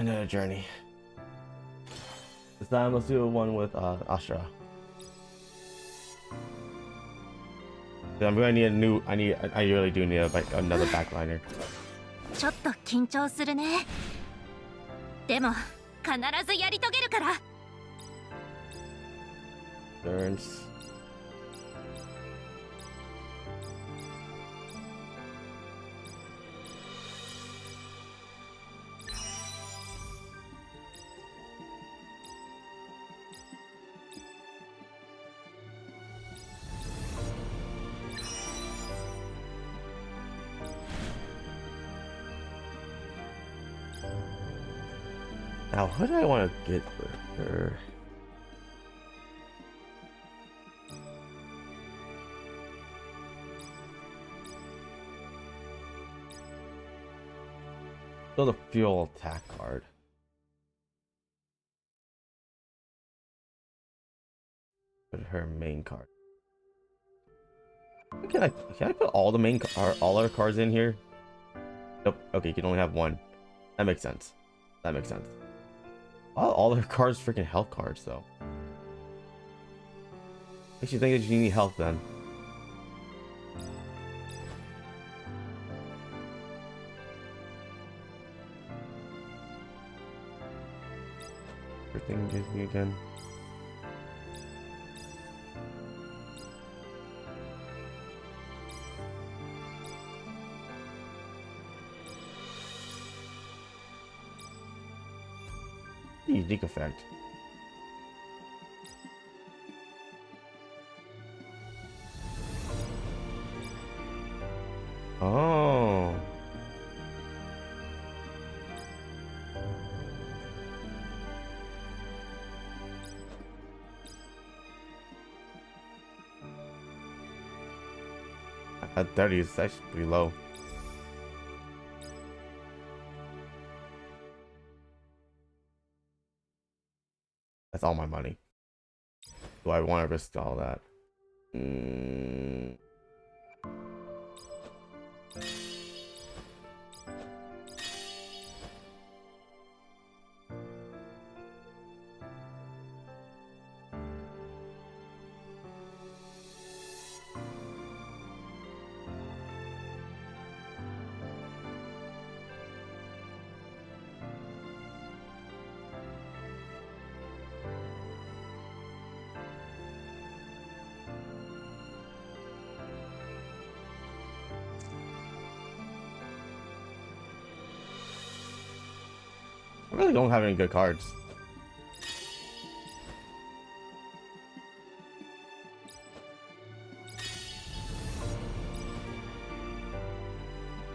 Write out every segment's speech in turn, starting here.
Another journey. This time let's do one with Asherah. I'm gonna need a new. I really do need another backliner. ちょっと緊張するね。でも必ずやり遂げるから。Turns. Now, what do I want to get for her? So the fuel attack card. Put her main card. Can I put all the main all our cards in here? Nope. Okay, you can only have one. That makes sense. That makes sense. All their cards freaking health cards though. Makes you think that you need health then. Everything gives me again. Unique effect. Oh. At 30 is actually pretty low. That's all my money. Do I want to risk all that? I really don't have any good cards.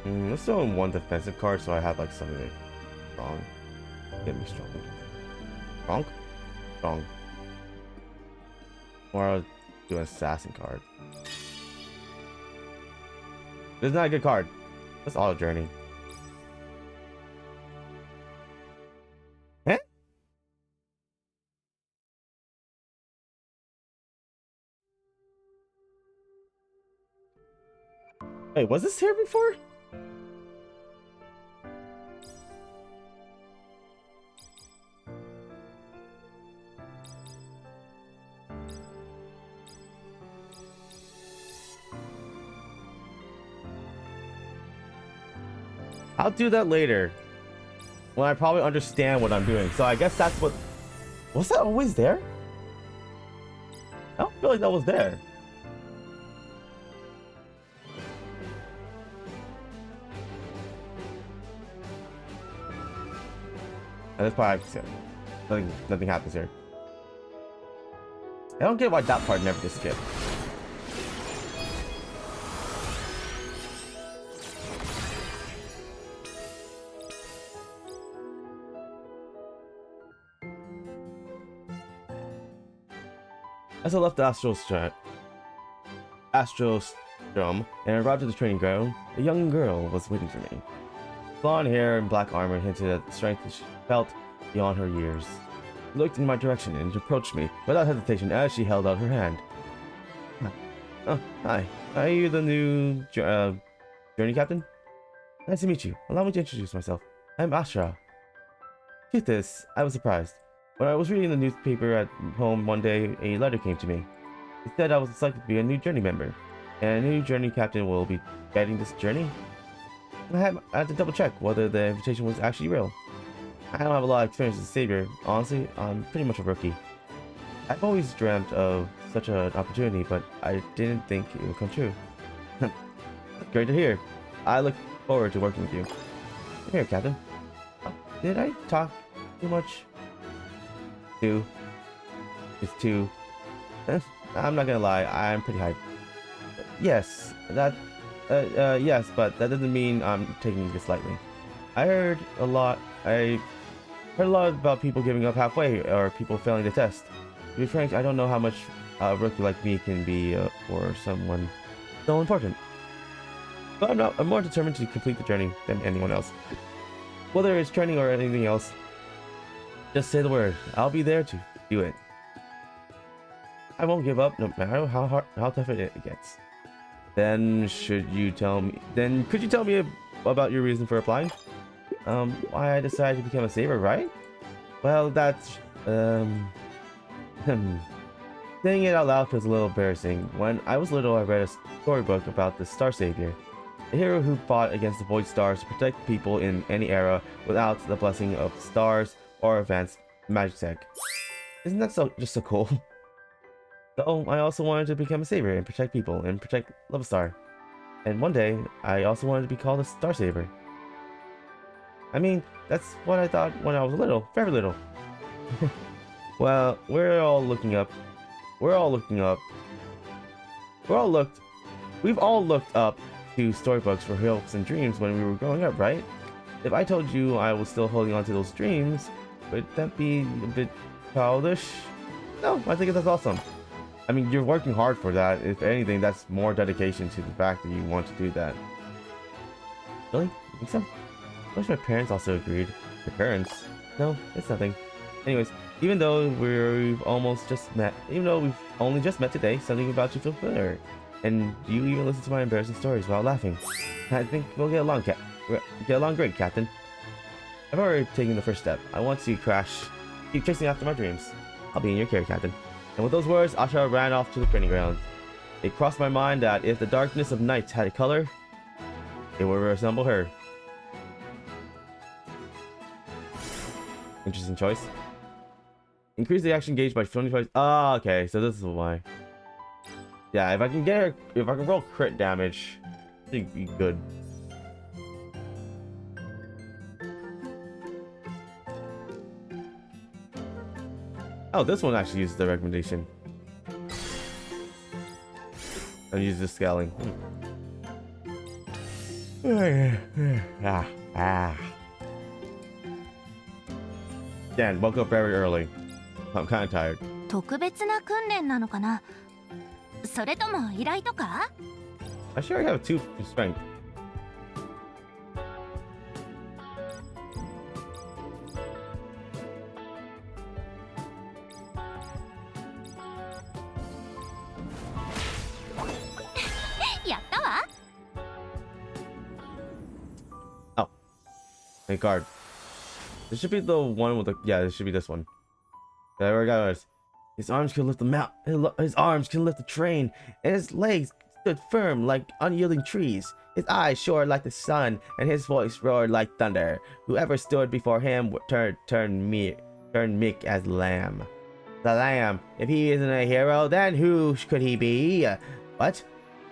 Let's throw in one defensive card so I have like something strong. Get me strong. Strong? Strong. Or I'll do an assassin card. This is not a good card. That's auto journey. Eh? Wait, was this here before? I'll do that later when I probably understand what I'm doing. So I guess that's what... Was that always there? I don't feel like that was there. And that's why nothing happens here. I don't get why that part never gets skipped. As I left the Astrostrom and arrived at the training ground, a young girl was waiting for me. Blonde hair and black armor hinted at the strength that she felt beyond her years. She looked in my direction and approached me without hesitation as she held out her hand. Oh, hi. Are you the new journey captain? Nice to meet you. Allow me to introduce myself. I'm Asherah. Truth is, I was surprised. When I was reading the newspaper at home one day, a letter came to me. It said I was selected to be a new journey member, and a new journey captain will be guiding this journey. I had to double check whether the invitation was actually real. I don't have a lot of experience as a savior. Honestly, I'm pretty much a rookie. I've always dreamt of such an opportunity, but I didn't think it would come true. Great to hear. I look forward to working with you. Here, Captain. Did I talk too much? It's two. I'm not gonna lie, I'm pretty hyped. Yes, yes, but that doesn't mean I'm taking this lightly. I heard a lot about people giving up halfway or people failing the test. To be frank, I don't know how much a rookie like me can be for someone so important. But I'm more determined to complete the journey than anyone else. Whether it's training or anything else, just say the word. I'll be there to do it. I won't give up no matter how tough it gets. Then could you tell me about your reason for applying? Why I decided to become a saver, right? Well, that's saying it out loud feels a little embarrassing. When I was little, I read a storybook about the StarSavior, a hero who fought against the Void Stars to protect people in any era without the blessing of the stars or advanced magic tech. Isn't that just so cool? So I also wanted to become a savior and protect people and protect Love Star. And one day, I also wanted to be called a StarSavior. I mean, that's what I thought when I was little, very little. Well, we've all looked up to storybooks for hopes and dreams when we were growing up, right? If I told you I was still holding on to those dreams, would that be a bit childish? No, I think that's awesome. I mean, you're working hard for that. If anything, that's more dedication to the fact that you want to do that. Really? You think so? I wish my parents also agreed. Your parents? No, it's nothing. Anyways, even though we've only just met today, something about you feel familiar. And you even listen to my embarrassing stories while laughing. I think we'll get along great, Captain. I've already taken the first step. I want to keep chasing after my dreams. I'll be in your care, Captain. And with those words, Asherah ran off to the training ground. It crossed my mind that if the darkness of night had a color, it would resemble her. Interesting choice. Increase the action gauge by 25. Ah, okay, so this is why. Yeah, if I can roll crit damage, I think it'd be good. Oh, this one actually uses the recommendation. And use the scaling. Dan, woke up very early. I'm kind of tired. 特別な訓練なのかな？それとも依頼とか？ I sure have 2 strength. やったわ。 Oh, thank God. This should be the one with the this should be this one. There we go. His arms can lift the his arms can lift the train, and his legs stood firm like unyielding trees. His eyes soared like the sun, and his voice roared like thunder. Whoever stood before him turned meek as lamb. The lamb. If he isn't a hero, then who could he be? What?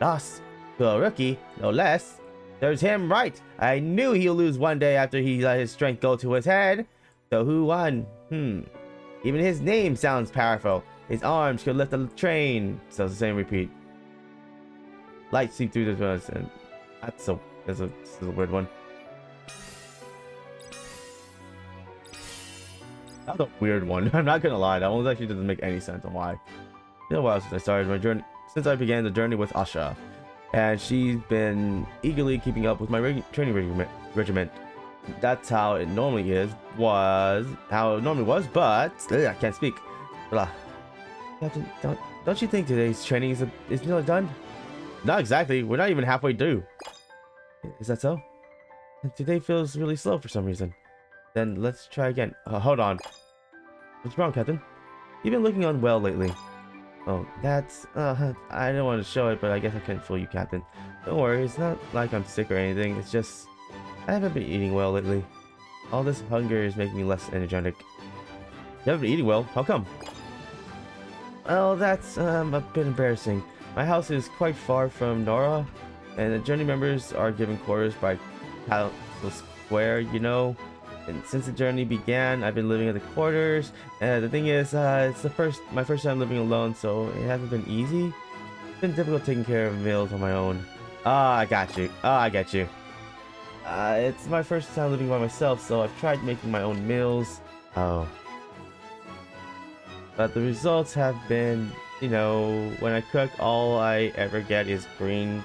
Lost to a rookie, no less. There's him right. I knew he'll lose one day after he let his strength go to his head. So who won? Even his name sounds powerful. His arms could lift the train. So it's the same repeat. Light seep through the walls, and that's a weird one. That's a weird one. I'm not gonna lie. That one actually doesn't make any sense on why. It's been a while since I started my journey. Since I began the journey with Asherah, and she's been eagerly keeping up with my training regiment. That's how it normally was, but I can't speak. Captain, don't you think today's training is nearly done? Not exactly. We're not even halfway through. Is that so? Today feels really slow for some reason. Then let's try again. Hold on. What's wrong, Captain? You've been looking unwell lately. Oh, that's... I don't want to show it, but I guess I can't fool you, Captain. Don't worry, it's not like I'm sick or anything. It's just... I haven't been eating well lately. All this hunger is making me less energetic. You haven't been eating well? How come? Well, that's a bit embarrassing. My house is quite far from Nora, and the journey members are given quarters by Council Square, you know. And since the journey began, I've been living at the quarters. And the thing is, it's my first time living alone, so it hasn't been easy. It's been difficult taking care of meals on my own. Ah, I got you. Ah, I get you. It's my first time living by myself, so I've tried making my own meals. Oh. But the results have been, you know, when I cook, all I ever get is green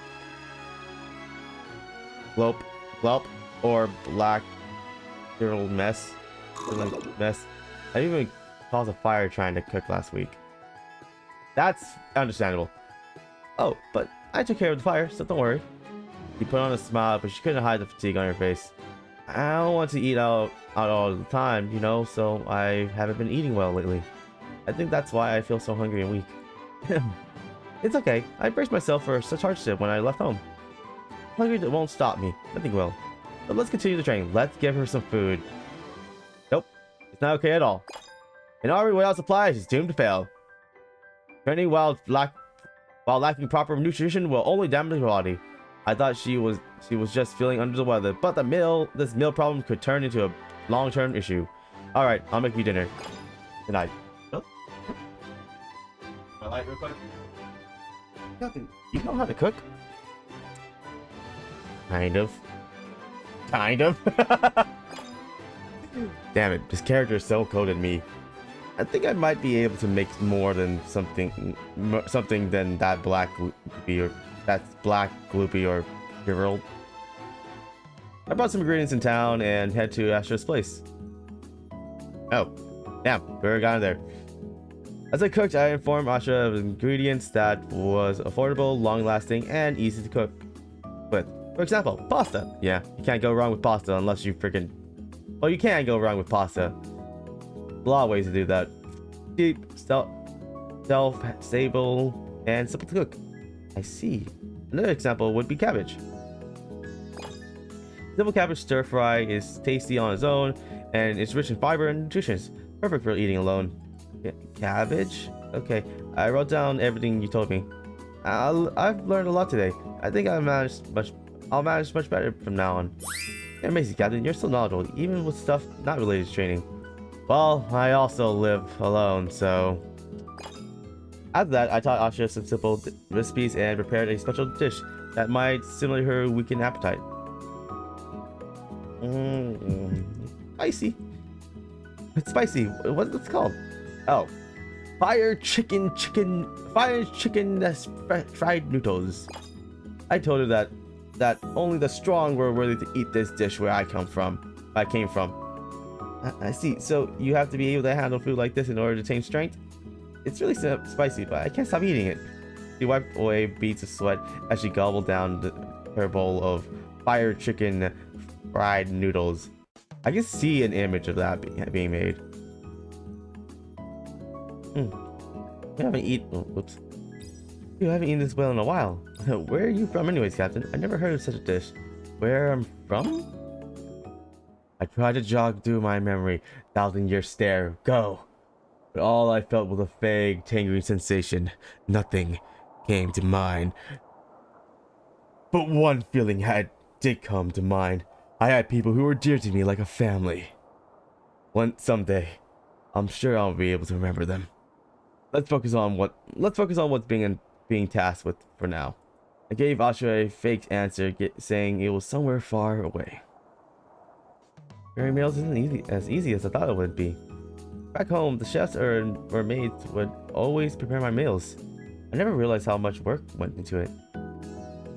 glop, glop, or black little mess. Mess. I even caused a fire trying to cook last week. That's understandable. Oh, but I took care of the fire, so don't worry. She put on a smile, but she couldn't hide the fatigue on her face. I don't want to eat out all the time, you know, so I haven't been eating well lately. I think that's why I feel so hungry and weak. It's okay. I braced myself for such hardship when I left home. Hunger won't stop me. Nothing will. But let's continue the training. Let's give her some food. Nope. It's not okay at all. An army without supplies is doomed to fail. Training while lacking proper nutrition will only damage her body. I thought she was just feeling under the weather, but this meal problem could turn into a long-term issue. Alright, I'll make you dinner. Good night. Oh. My light real quick. Nothing. You know how to cook? Kind of. Kind of. Damn it, this character is so coded me. I think I might be able to make more than something than that black gloopy or Gerald. I bought some ingredients in town and head to Asherah's place. Oh, damn, we got in there. As I cooked, I informed Asherah of ingredients that was affordable, long-lasting, and easy to cook with. For example, pasta. Yeah, you can't go wrong with pasta unless you freaking... Well, you can go wrong with pasta. A lot of ways to do that. Cheap, stable, and simple to cook. I see. Another example would be cabbage. Simple cabbage stir fry is tasty on its own, and it's rich in fiber and nutrition. Perfect for eating alone. Yeah, cabbage? Okay, I wrote down everything you told me. I've learned a lot today. I think I'll manage much better from now on. You're amazing, Captain. You're so knowledgeable, even with stuff not related to training. Well, I also live alone, so... After that, I taught Asherah some simple recipes and prepared a special dish that might stimulate her weakened appetite. Spicy. It's spicy. What's it called? Oh. Fire chicken fried noodles. I told her that only the strong were worthy to eat this dish where I came from. I see. So you have to be able to handle food like this in order to attain strength? It's really spicy, but I can't stop eating it. She wiped away beads of sweat as she gobbled down her bowl of fire chicken fried noodles. I can see an image of that being made. You haven't eaten this well in a while. Where are you from anyways, Captain? I never heard of such a dish. Where I'm from? I tried to jog through my memory, doubting your stare. Go! But all I felt was a vague, tingling sensation. Nothing came to mind. But one feeling did come to mind. I had people who were dear to me like a family. Someday, I'm sure I'll be able to remember them. Let's focus on what's being tasked with for now. I gave Asherah a fake answer, saying it was somewhere far away. Preparing meals isn't as easy as I thought it would be. Back home, the chefs or maids would always prepare my meals. I never realized how much work went into it.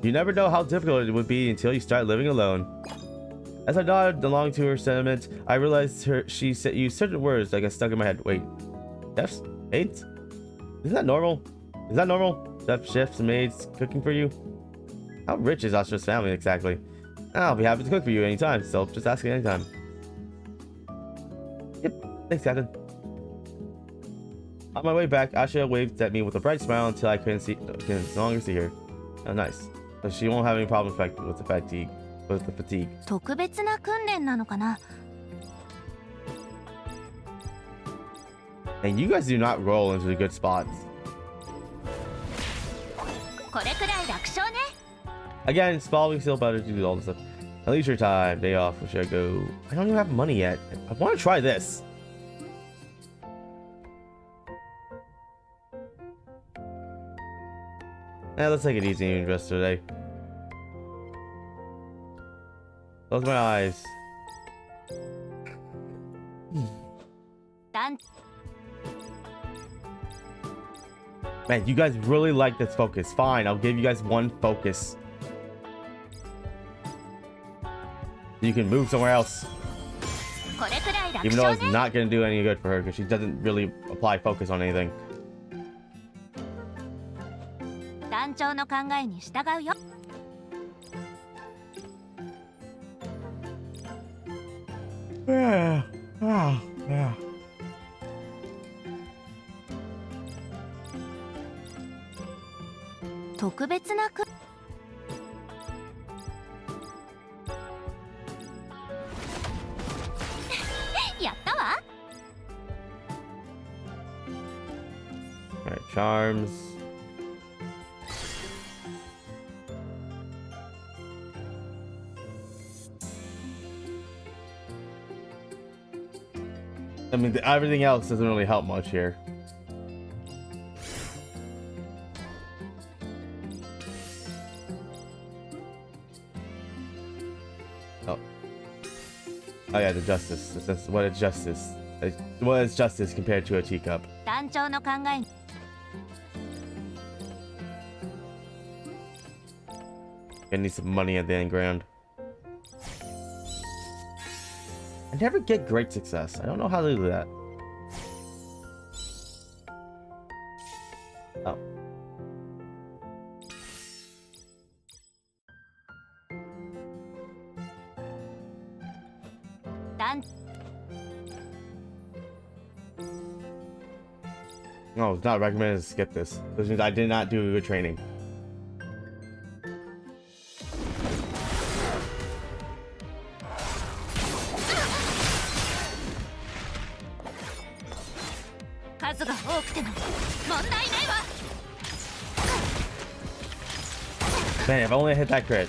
You never know how difficult it would be until you start living alone. As I nodded along to her sentiment, I realized she used certain words that got stuck in my head. Wait, chefs? Maids? Isn't that normal? Is that normal? Chefs and maids cooking for you? How rich is Asherah's family exactly? I'll be happy to cook for you anytime, so just ask it anytime. Yep, thanks, Captain. On my way back, Asherah waved at me with a bright smile until I couldn't no longer see her. Oh, nice. So she won't have any problem with the fatigue. Fatigue. 特別な訓練なのかな。 And you guys do not roll into the good spots. これくらい楽勝ね。 Again, it's probably still better to do all this stuff. At leisure time, day off, where should I go? I don't even have money yet. I want to try this. Let's take it easy and rest today. Close my eyes. Man, you guys really like this focus. Fine, I'll give you guys one focus. You can move somewhere else. Even though it's not going to do any good for her because she doesn't really apply focus on anything. 団長の考えに従うよ。 Yeah. Oh, yeah. 特別なく。やったわ。 Alright, charms. I mean, everything else doesn't really help much here. Oh. Oh yeah, the justice. What is justice? What is justice compared to a teacup? 団長の考えに。 I need some money at the end ground. I never get great success. I don't know how to do that. Oh. No, it's not recommended to skip this. This means I did not do good training. Man, if only I hit that crit.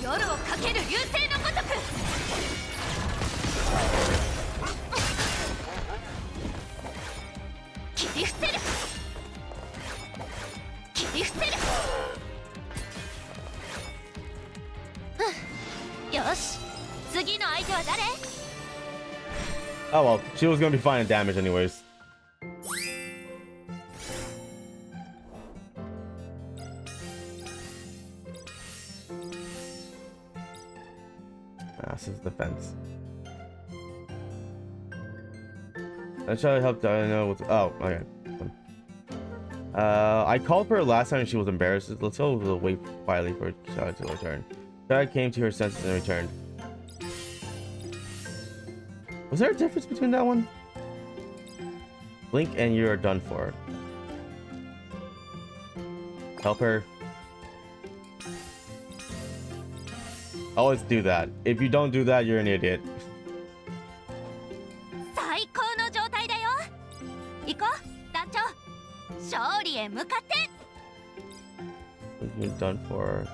夜をかける流星のごとく。切り伏せる。切り伏せる。よし、次の相手は誰？ Oh well, she was gonna be fine in damage anyways. This is defense. Let's try to help Diana with. Oh, okay. I called for her last time and she was embarrassed. Let's go wait quietly for Shara to return. Shara came to her senses and returned. Was there a difference between that one? Blink and you are done for. Help her. Always do that. If you don't do that, you're an idiot. 最高の状態だよ。行こう、団長。勝利へ向かって。 You're done for.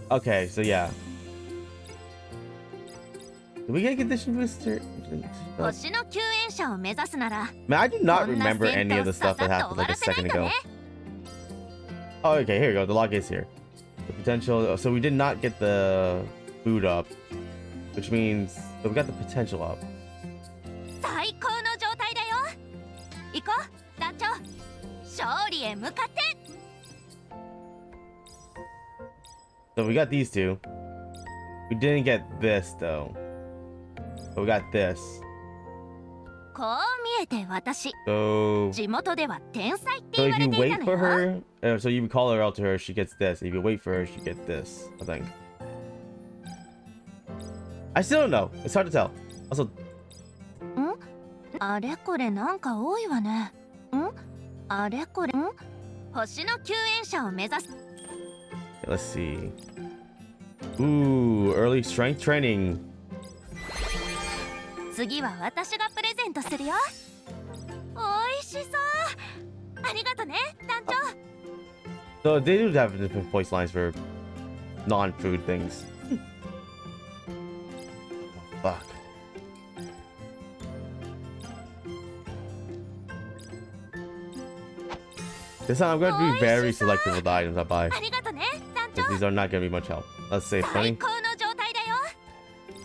Okay, so yeah. Did we get a condition booster? 星の救援者を目指すなら。 Man, I do not remember any of the stuff that happened like a second ago. Oh, okay, here we go. The log is here. The potential. So we did not get the food up, which means that we got the potential up. 最高の状態だよ。行こう、団長。勝利へ向かって。 So we got these two. We didn't get this though. But we got this. こう見えて私。 So 地元では天才って So 言わ if れ you ていた wait の for よ。 her, so you call her out to her, she gets this. If you wait for her, she gets this, I think. I still don't know. It's hard to tell. Also, あれこれなんか多いわね。あれこれ星の救援者を目指す。 let's see. Ooh, early strength training. 次は私がプレゼントするよ。おいしそう。ありがとね、団長。 So they do have different voice lines for non-food things. Fuck. This time I'm going to be very selective with the items I buy. ありがとね、団長。 Because these are not going to be much help. Let's say 最 funny. 高の状態だよ。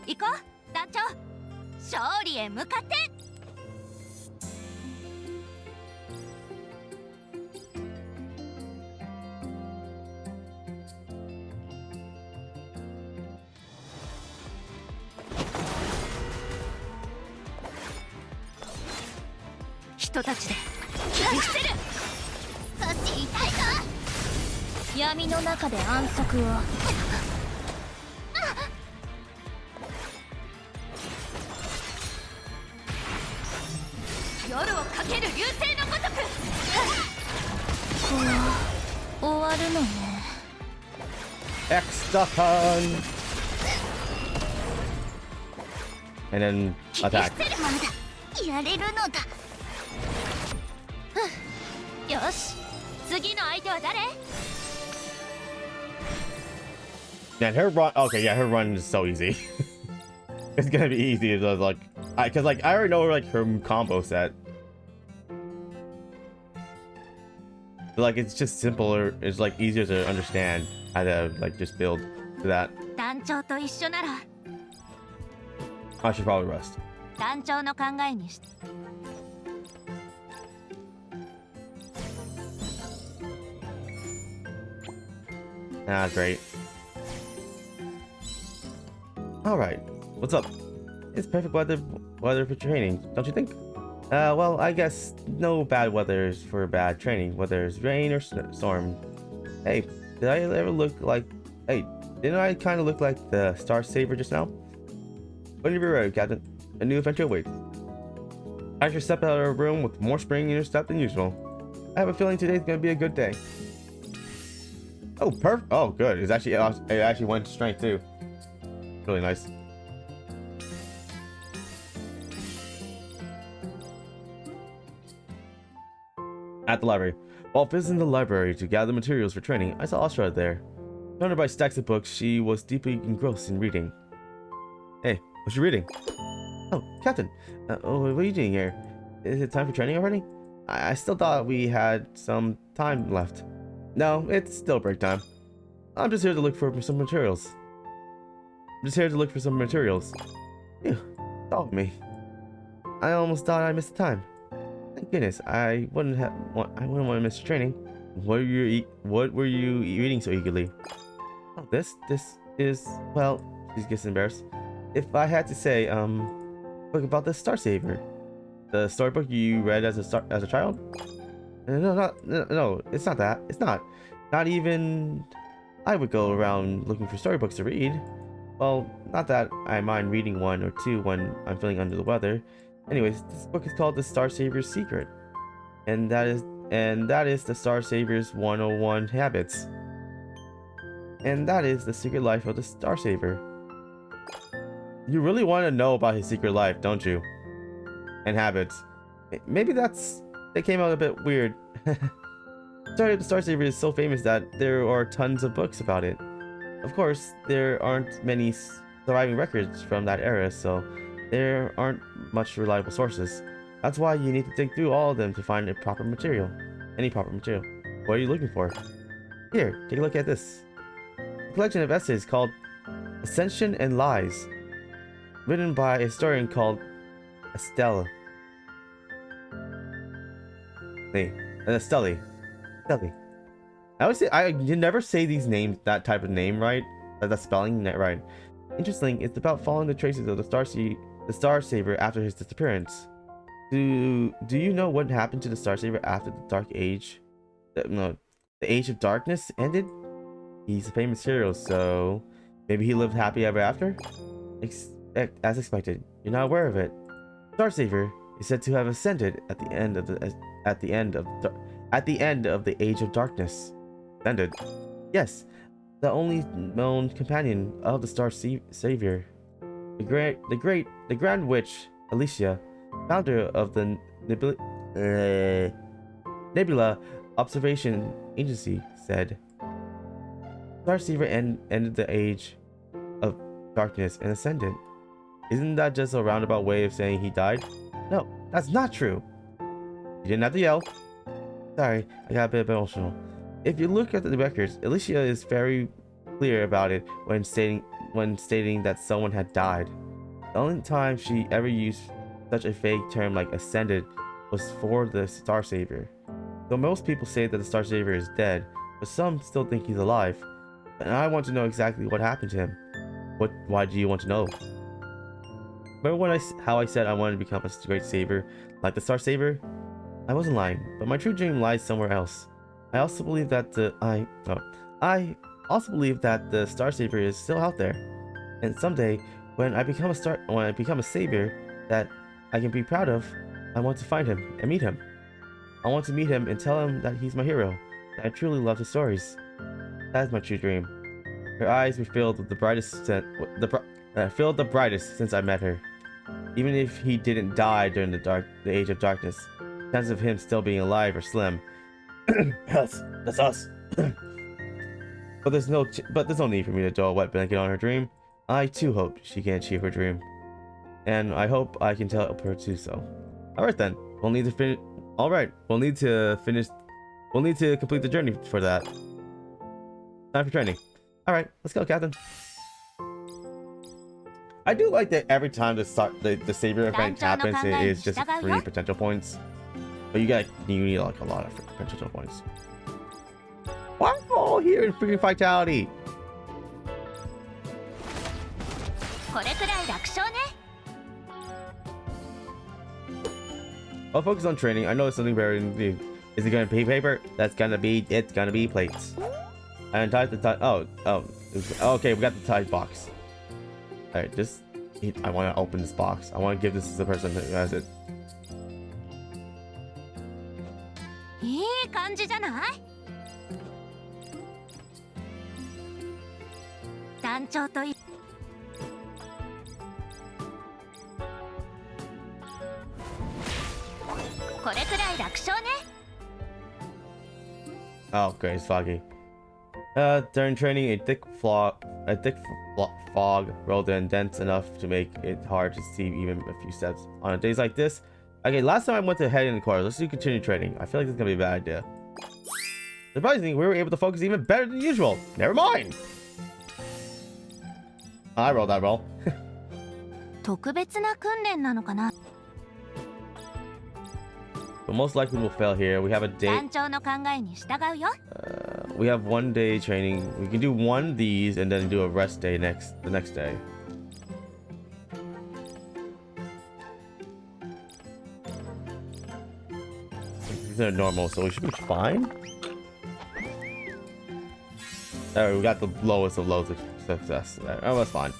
行こう、団長。勝利へ向かって。人たちで切り捨てる。少し痛いか。闇の中で安息を。夜をかける流星のごとく。終わるのね。 X-Stun! And then attack. まだやれるのだ。よし、次の相手は誰？ Man, her run. Okay, yeah, her run is so easy. It's gonna be easy. It's like, cause like I already know like her combo set. But, like it's just simpler. It's like easier to understand how to like just build to that. 団長と一緒なら I should probably rest. 団長の考えにし。 Ah, great. All right, what's up? It's perfect weather for training, don't you think? Well, I guess no bad weather for bad training, whether it's rain or storm. Hey, did I ever look like? Hey, didn't I kind of look like the StarSavior just now? Wouldn't you be right, Captain? A new adventure awaits. Asherah stepped out of her room with more spring in her step than usual. I have a feeling today's gonna be a good day. Oh, perfect. Oh, good. It actually went to strength too. Really nice. At the library. While visiting the library to gather materials for training, I saw Asherah there. Surrounded by stacks of books, she was deeply engrossed in reading. Hey, what's you reading? Oh, Captain. What are you doing here? Is it time for training already? I still thought we had some time left. No, it's still break time. I'm just here to look for some materials. Phew, dog me. I almost thought I missed the time. Thank goodness, I wouldn't want to miss training. What were you reading so eagerly? Oh, this is, well, she gets embarrassed. If I had to say, book about the StarSavior, the storybook you read as a child. No, it's not that. It's not. Not even I would go around looking for storybooks to read. Well, not that I mind reading one or two when I'm feeling under the weather. Anyways, this book is called The StarSavier's Secret. And that is the StarSavier's 101 habits. And that is the secret life of the StarSavior. You really want to know about his secret life, don't you? And habits. Maybe they came out a bit weird. The story of the StarSavior is so famous that there are tons of books about it. Of course, there aren't many surviving records from that era, so there aren't much reliable sources. That's why you need to dig through all of them to find any proper material. What are you looking for? Here, take a look at this. A collection of essays called Ascension and Lies, written by a historian called Estelle. Stelly. I always say you never say these names, that type of name right, that spelling right. Interesting, it's about following the traces of the StarSavior after his disappearance. Do you know what happened to the StarSavior after the Dark Age? The Age of Darkness ended? He's a famous hero, so maybe he lived happy ever after? as expected. You're not aware of it. StarSavior is said to have ascended at the end of the Age of Darkness. Ascended? Yes, the only known companion of the StarSavior. The Grand Witch, Alicia, founder of the Nebula Observation Agency, said, StarSavior ended the Age of Darkness and ascended. Isn't that just a roundabout way of saying he died? No, that's not true. You didn't have to yell. Sorry, I got a bit emotional. If you look at the records, Alicia is very clear about it when stating that someone had died. The only time she ever used such a vague term like ascended was for the StarSavior. Though most people say that the StarSavior is dead, but some still think he's alive. And I want to know exactly what happened to him. Why do you want to know? Remember how I said I wanted to become a great savior, like the StarSavior? I wasn't lying, but my true dream lies somewhere else. I also believe that the StarSavior is still out there, and someday, when I become a savior that I can be proud of, I want to find him and meet him. I want to meet him and tell him that he's my hero, that I truly love his stories. That is my true dream. Her eyes were filled with the brightest since I met her. Even if he didn't die during the Age of Darkness, the chances of him still being alive are slim. That's us. But there's no need for me to throw a wet blanket on her dream. I too hope she can achieve her dream, and I hope I can help her do so. All right then, we'll need to finish. All right, we'll need to complete the journey for that. Time for training. All right, let's go, Captain. I do like that every time the savior event happens, it is just free potential points. But you need like a lot of potential points. Why are we all here in freaking Vitality? I'll focus on training. I know it's something better than the. Is it gonna be paper? It's gonna be plates. And tie the tie. Oh, okay. We got the tie box. All right, I want to open this box. I want to give this to the person who has it. Oh, okay, it's foggy. During training, a thick fog rolled in dense enough to make it hard to see even a few steps. On days like this, okay, last time I went to head in the corner. Let's do continue training. I feel like this is gonna be a bad idea. Surprisingly, we were able to focus even better than usual. Never mind. I rolled that roll. But most likely we'll fail here. We have a day. We have 1 day training. We can do one of these and then do a rest day the next day. These are normal, so we should be fine. Alright, we got the lowest of lows of success. Oh, that's fine.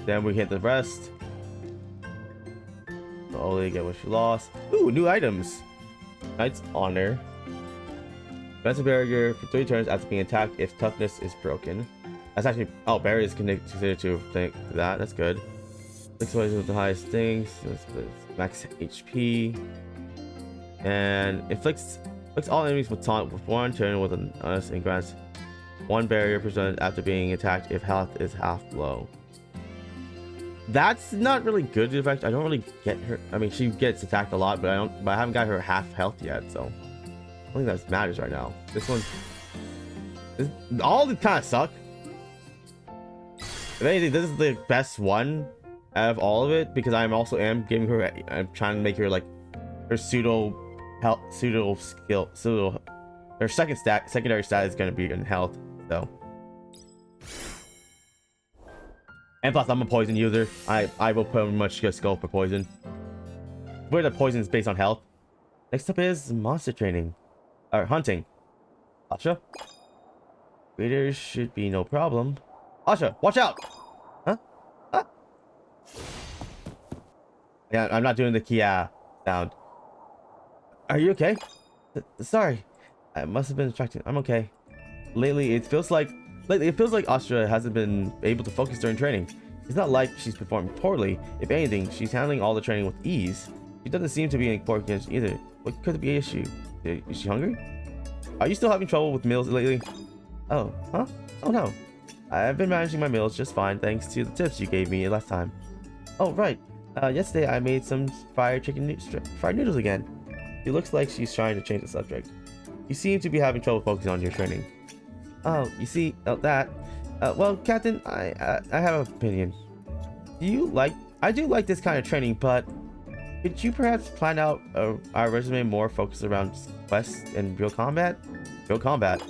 Then we hit the rest. So only get what she lost. Ooh, new items. Knight's Honor. Defensive barrier for 3 turns after being attacked if toughness is broken. That's actually... Oh, barrier is considered to think that. That's good. 6 ways with the highest things. Max HP. And inflicts all enemies with taunt with 1 turn with an honest and grants 1 barrier presented after being attacked if health is half low. That's not really good. In fact, I don't really get her. I mean, she gets attacked a lot, but I haven't got her half health yet, so I don't think that matters right now. All these kind of suck. If anything, this is the best one out of all of it because I'm giving her. I'm trying to make her like her her secondary stat is going to be in health. So. And plus, I'm a poison user. I will pretty much just go for poison. Where the poison is based on health. Next up is monster training. Or hunting. Asherah. Raiders should be no problem. Asha, watch out! Huh? Huh? Yeah, I'm not doing the Kia sound. Are you okay? Sorry. I must have been distracted. I'm okay. Lately it feels like Asherah hasn't been able to focus during training. It's not like she's performing poorly. If anything, she's handling all the training with ease. She doesn't seem to be in poor condition either. What could be the issue? Is she hungry? Are you still having trouble with meals lately? Oh, huh? Oh no. I've been managing my meals just fine thanks to the tips you gave me last time. Oh right. Yesterday I made some fried noodles again. It looks like she's trying to change the subject. You seem to be having trouble focusing on your training. Oh, you see, well, Captain, I have an opinion. I do like this kind of training, but could you perhaps plan out our resume more focused around quests and real combat? Real combat?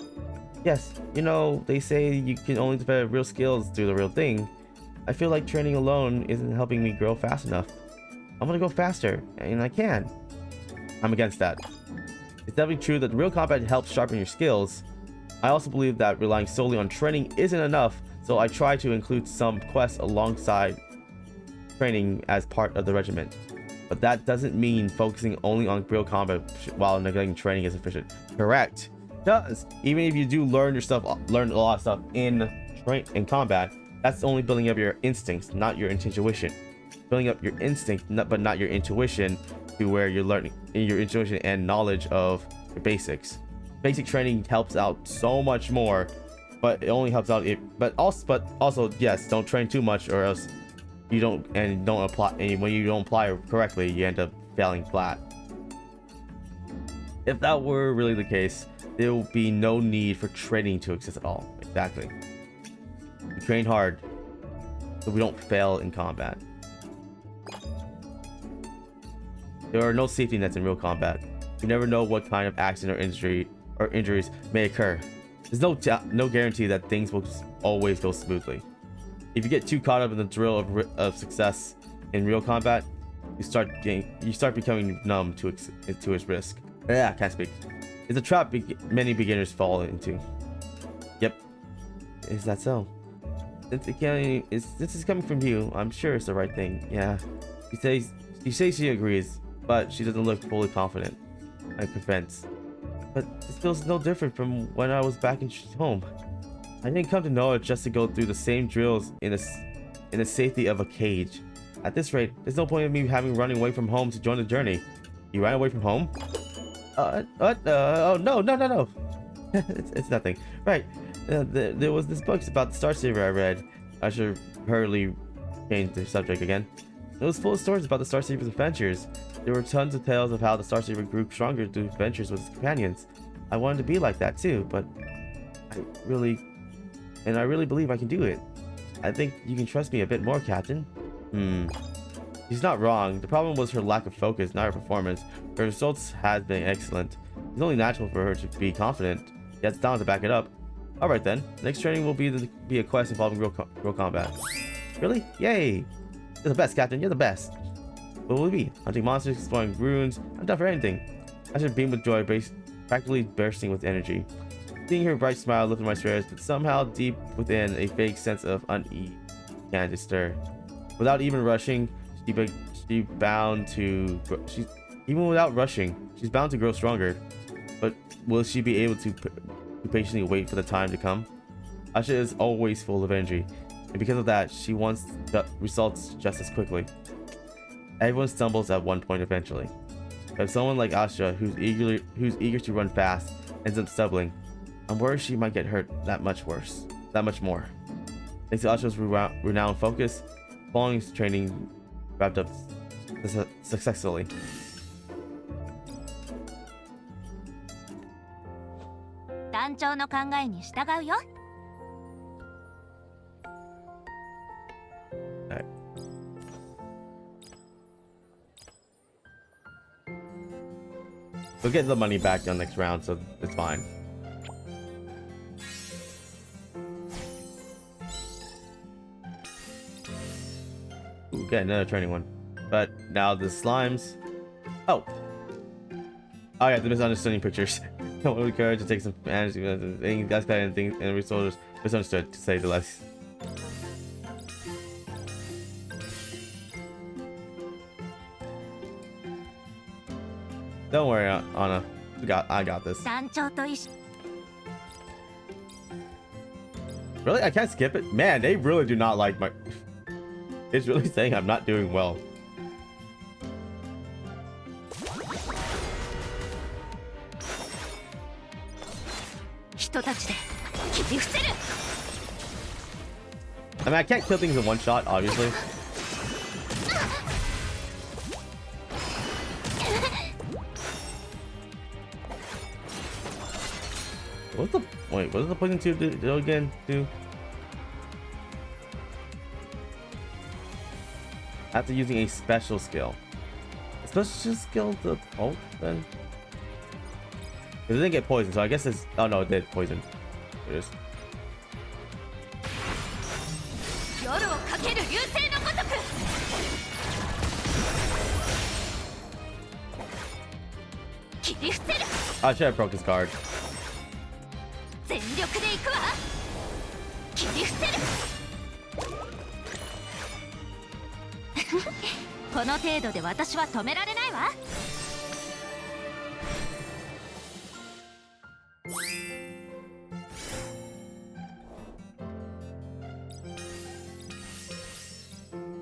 Yes, you know, they say you can only develop real skills through the real thing. I feel like training alone isn't helping me grow fast enough. I'm gonna go faster, and I can. I'm against that. It's definitely true that real combat helps sharpen your skills. I also believe that relying solely on training isn't enough, so I try to include some quests alongside training as part of the regiment. But that doesn't mean focusing only on real combat while neglecting training is efficient. Correct. Does. Even if you do learn a lot of stuff in combat, that's only building up your instincts, not your intuition. Building up your instinct, but not your intuition, to where you're learning your intuition and knowledge of your basics. Basic training helps out so much more, but it only helps out but also yes, don't train too much or else you don't apply, and when you don't apply it correctly, you end up failing flat. If that were really the case, there will be no need for training to exist at all. Exactly. We train hard so we don't fail in combat. There are no safety nets in real combat. You never know what kind of accident or injuries may occur. There's no guarantee that things will always go smoothly. If you get too caught up in the drill of success in real combat, you start becoming numb to its risk. Yeah, can't speak. It's a trap many beginners fall into. Yep. Is that so? This is coming from you. I'm sure it's the right thing. Yeah. She says she agrees, but she doesn't look fully confident. I'm convinced. But this feels no different from when I was back in home. I didn't come to know it just to go through the same drills in the safety of a cage. At this rate, there's no point in me running away from home to join the journey. You ran away from home? Oh no. it's nothing. Right. There was this book about the StarSavior I read. I should hurriedly change the subject again. It was full of stories about the StarSavior's adventures. There were tons of tales of how the StarSavior grew stronger through adventures with his companions. I wanted to be like that too, but I really believe I can do it. I think you can trust me a bit more, Captain. She's not wrong. The problem was her lack of focus, not her performance. Her results had been excellent. It's only natural for her to be confident. Yet it's down to back it up. Alright then. Next training will be a quest involving real combat. Really? Yay! You're the best, Captain. You're the best. What will it be? Hunting monsters, exploring ruins. I'm down for anything. I should beam with joy, practically bursting with energy. Seeing her bright smile lifted my spirits, but somehow deep within, a vague sense of unease began to stir. Without even rushing, she's bound to grow stronger. But will she be able to patiently wait for the time to come? Asha is always full of energy, and because of that, she wants the results just as quickly. Everyone stumbles at one point eventually. But if someone like Asha, who's eager to run fast, ends up stumbling, I'm worried she might get hurt that much more. Thanks to Asha's renowned focus, following training wrapped up successfully. Alright. We'll get the money back on next round, so it's fine. Ooh, get another training one. But now the slimes. Oh yeah, the misunderstanding pictures. Don't have the courage to take some advantage of anything that's bad and resources misunderstood, to say the least. Don't worry, Anna. I got this. 団長と一緒 Really? I can't skip it? Man, they really do not like my... It's really saying I'm not doing well. I mean, I can't kill things in one shot, obviously. What's the... Wait, what does the poison tube do again? After using a special skill. A special skill to ult, then? Because it didn't get poisoned, so I guess it's... Oh no, it did poison. There it is. I should have broke his guard. 全力で行くわ切り伏せるこの程度で私は止められないわ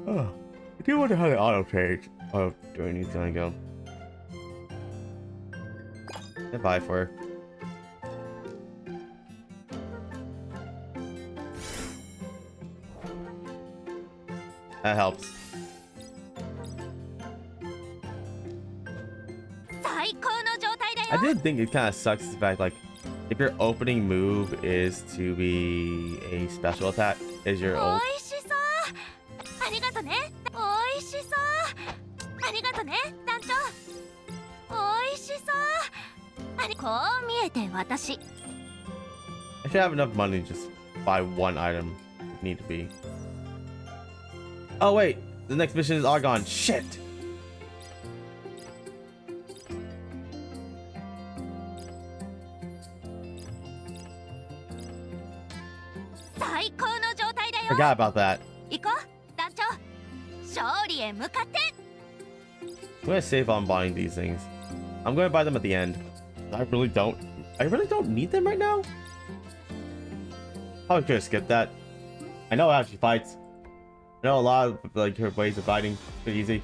Oh, I do wonder how the auto page during these gonna go. Goodbye for her. That helps. I did think it kind of sucks the fact, like, if your opening move is to be a special attack, is your ult. ありがとねおいしそうありがとね団長おいしそうこう見えて私 I should have enough money to just buy one item if need to be. Oh wait, the next mission is Argon. Shit! Forgot about that. 行こう団長勝利へ向かって I'm gonna save on buying these things. I'm gonna buy them at the end. I really don't need them right now. Probably could have skipped that. I know how she fights. I know a lot of like her ways of fighting. Pretty easy.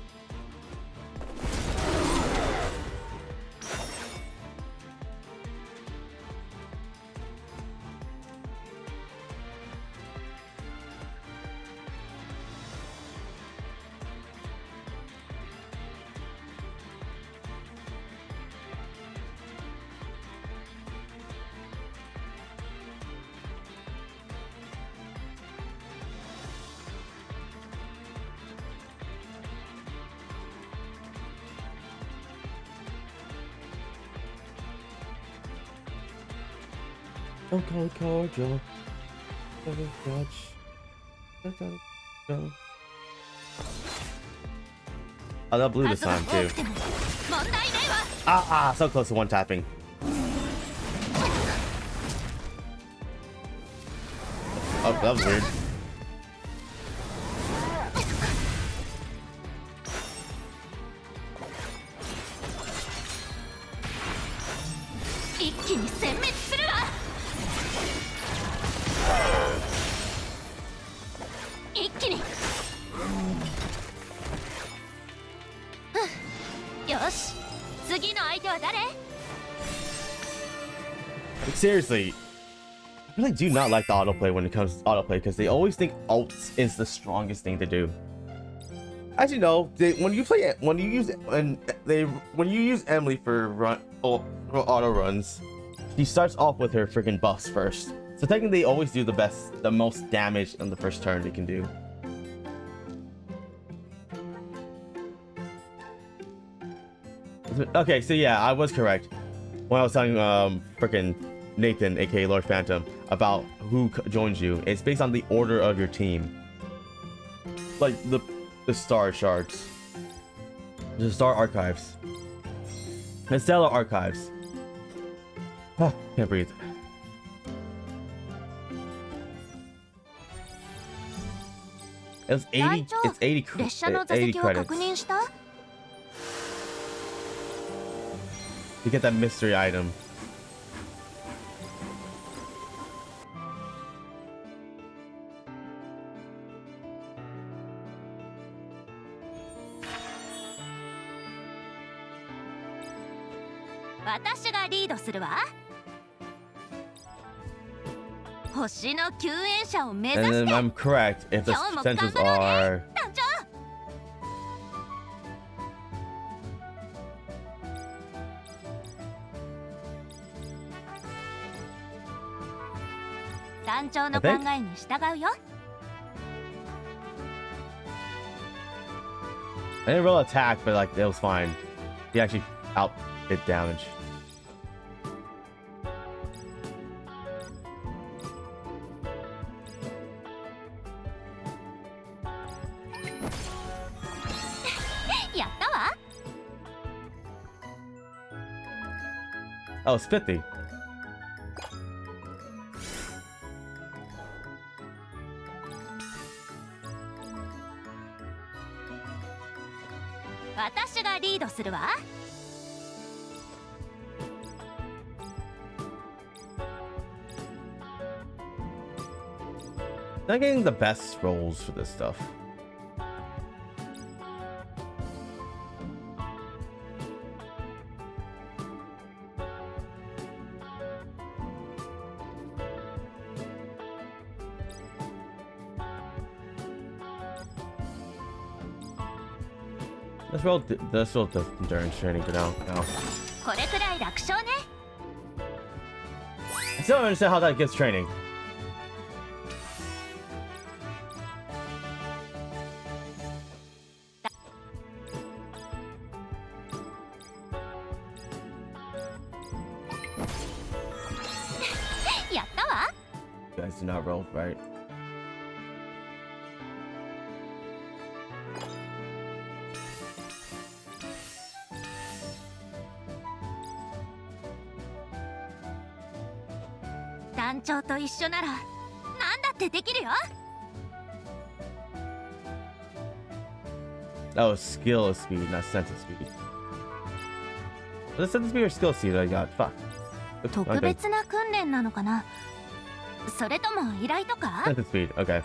Don't call it cordial. Oh, that blew this time too. So close to one tapping. Oh, that was weird. Like, seriously, I really do not like the autoplay when it comes to autoplay because they always think ults is the strongest thing to do. As you know, when you use Emily for auto runs, she starts off with her freaking buffs first. So technically, they always do the most damage on the first turn they can do. Okay, so yeah, I was correct when I was telling freaking Nathan, aka Lord Phantom, about who joins you. It's based on the order of your team, like the star shards, the star archives, and stellar archives. Oh, can't breathe. It was 80. It's 80 credits. to get that mystery item. And then I'm correct if the potentials are... I didn't roll attack, but like it was fine. He actually outdid damage. Oh, it's 50. I'm getting the best rolls for this stuff. Let's roll the endurance training for now. I still don't understand how that gets training. You guys do not roll right. Oh, skill speed, not sentence speed. The sentence speed or skill speed I got? Fuck. Okay. Sentence speed, okay.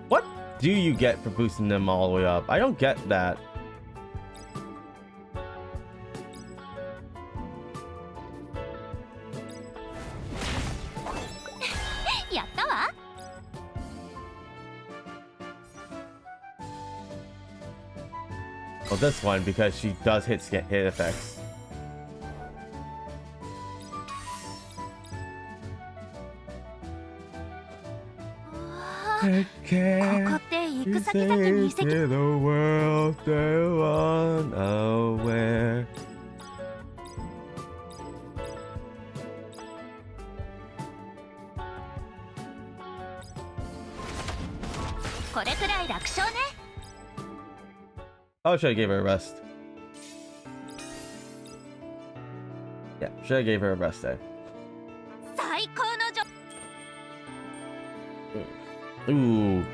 What do you get for boosting them all the way up? I don't get that. Well, this one, because she does hit effects. Can't you say to the world they're unaware. Oh, should I gave her a rest? Yeah, should I gave her a rest day? Ooh.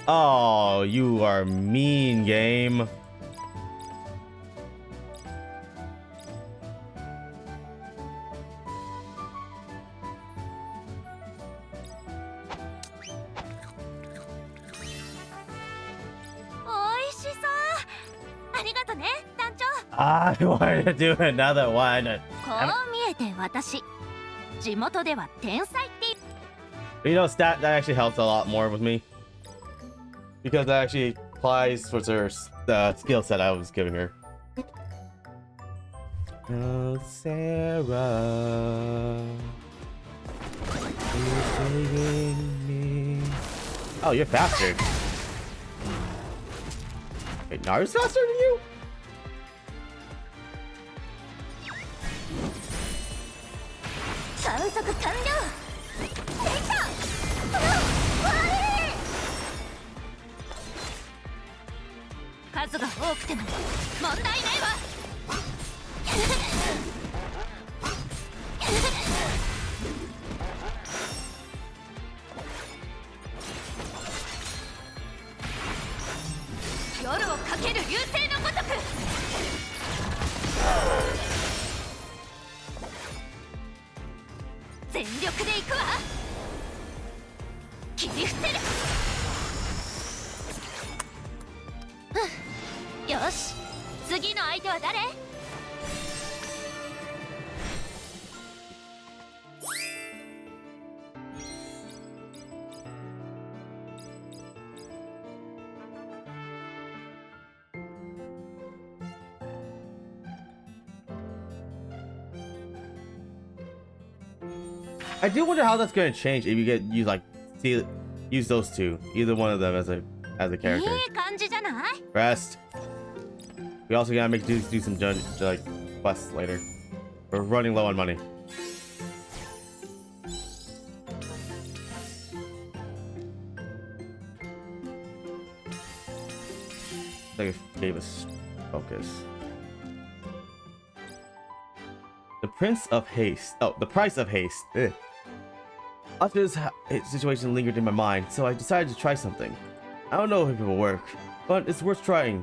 Oh, you are mean, game. I wanted to do another one. You know, that actually helps a lot more with me. Because that actually applies towards her skill set I was giving her. Oh, Sarah. You're me. Oh, you're faster. Wait, Naru's faster than you? 速完了。できた。悪い。数が多くても問題ないわ。夜をかける流星のごとく。全力で行くわ。切り伏せる。よし、次の相手は誰I do wonder how that's going to change if you like use those two, either one of them as a character. いい感じじゃない Rest. We also gotta make dudes do some like quests later. We're running low on money. They gave us focus. The Prince of Haste. Oh, the Price of Haste. Asherah's situation lingered in my mind, so I decided to try something. I don't know if it will work, but it's worth trying.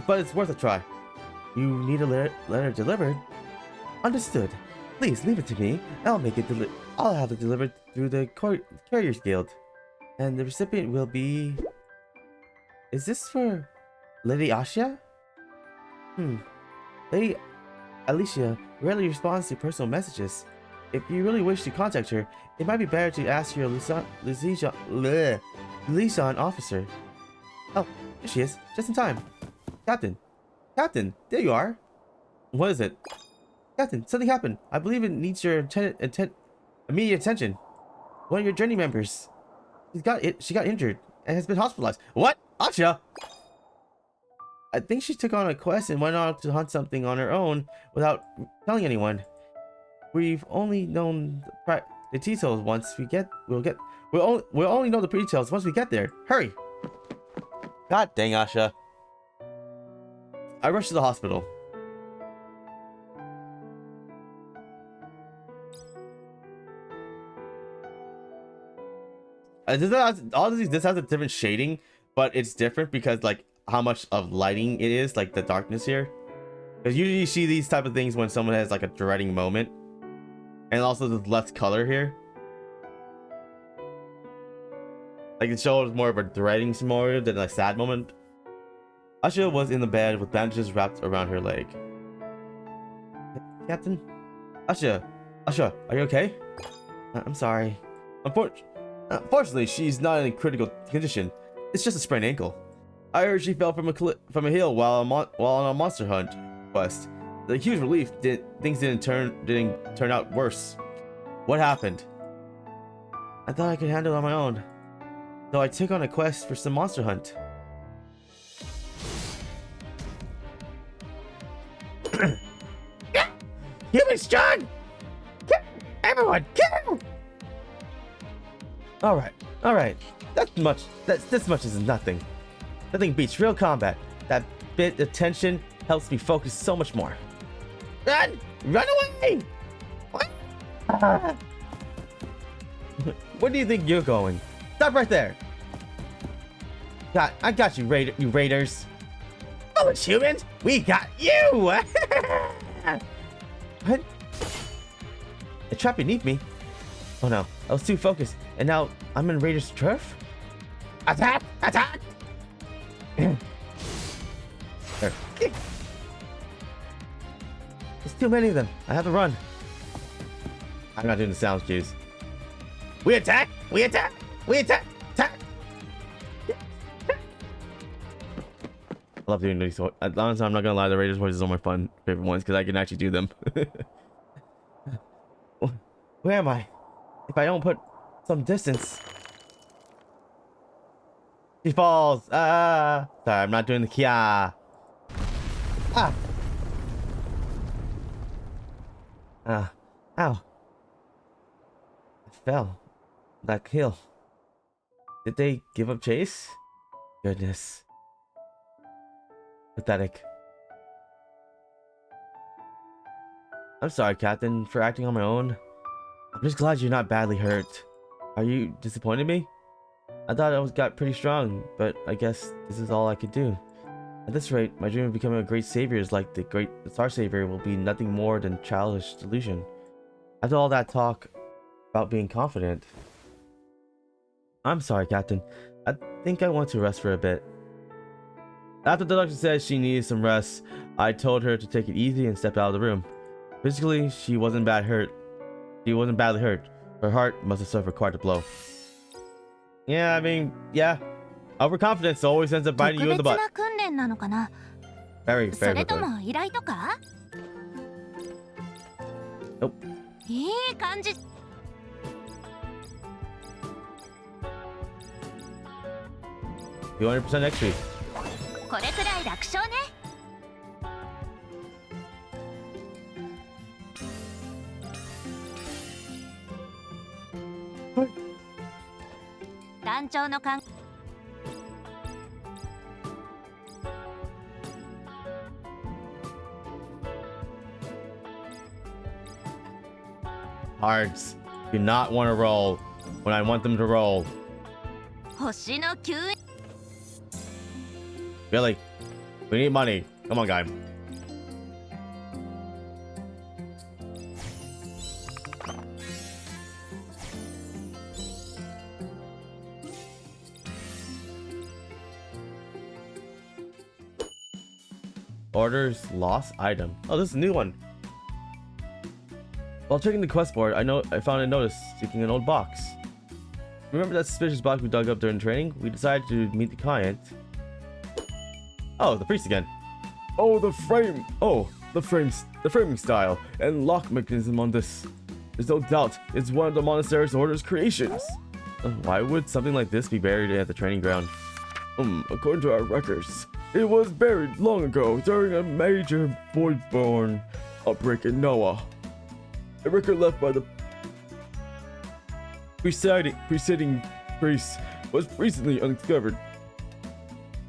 But it's worth a try. You need a letter delivered? Understood. Please leave it to me. I'll make it I'll have it delivered through the Couriers Guild. And the recipient will be... Is this for Lady Asherah? Lady Alicia rarely responds to personal messages. If you really wish to contact her, it might be better to ask your liaison officer. Oh, there she is, just in time. Captain, there you are. What is it? Captain, something happened. I believe it needs your immediate attention. One of your journey members. She got injured and has been hospitalized. What? Asherah? I think she took on a quest and went on to hunt something on her own without telling anyone. We've only known the details once we get. We'll only know the details once we get there. Hurry! God dang, Asherah. I rushed to the hospital. This has a different shading, but it's different because like how much of lighting it is, like the darkness here. Because usually you see these type of things when someone has like a dreading moment, and also there's less color here. Like it shows more of a dreading scenario than a sad moment. Asherah was in the bed with bandages wrapped around her leg. Captain? Asherah, are you okay? I'm sorry. Unfortunately, she's not in critical condition. It's just a sprained ankle. I heard she fell from a hill while on a monster hunt quest. The huge relief things didn't turn out worse. What happened? I thought I could handle it on my own, so I took on a quest for some monster hunt. Humans, John! Everyone, kill! All right. This much is nothing. Nothing beats real combat. That bit of tension helps me focus so much more. Run away! What? Where do you think you're going? Stop right there. I got you, raiders. Oh, it's humans. We got you. What? A trap beneath me. Oh no, I was too focused, and now I'm in Raiders' turf? Attack! There's too many of them. I have to run. I'm not doing the sound cues. We attack! Attack! I love doing these. Honestly, I'm not gonna lie, the Raiders voices are my favorite ones because I can actually do them. Where am I? If I don't put some distance. She falls. Sorry, I'm not doing the kia. Ow. fell. That hill. Did they give up chase? Goodness. Pathetic. I'm sorry, Captain, for acting on my own. I'm just glad you're not badly hurt. Are you disappointed in me? I thought I got pretty strong, but I guess this is all I could do. At this rate, my dream of becoming a great savior is like the great StarSavior will be nothing more than childish delusion. After all that talk about being confident. I'm sorry, Captain. I think I want to rest for a bit. After the doctor said she needed some rest, I told her to take it easy and step out of the room. Physically, she wasn't badly hurt. Her heart must have suffered quite a blow. Yeah, I mean, yeah. Overconfidence always ends up biting you in the butt. Very, very good. Nope. いい感じ。200% XP. これくらい楽勝ね。はい。団長の勘。Hearts do not want to roll when I want them to roll. 星の救援。 Really? We need money. Come on, guy. Orders lost item. Oh, this is a new one. While checking the quest board, I found a notice seeking an old box. Remember that suspicious box we dug up during training? We decided to meet the client. Oh, the priest again. Oh, the frame. Oh, the framing style and lock mechanism on this. There's no doubt it's one of the monastery's order's creations. Why would something like this be buried at the training ground? According to our records, it was buried long ago during a major voidborn outbreak in Noah. A record left by the preceding priest was recently undiscovered.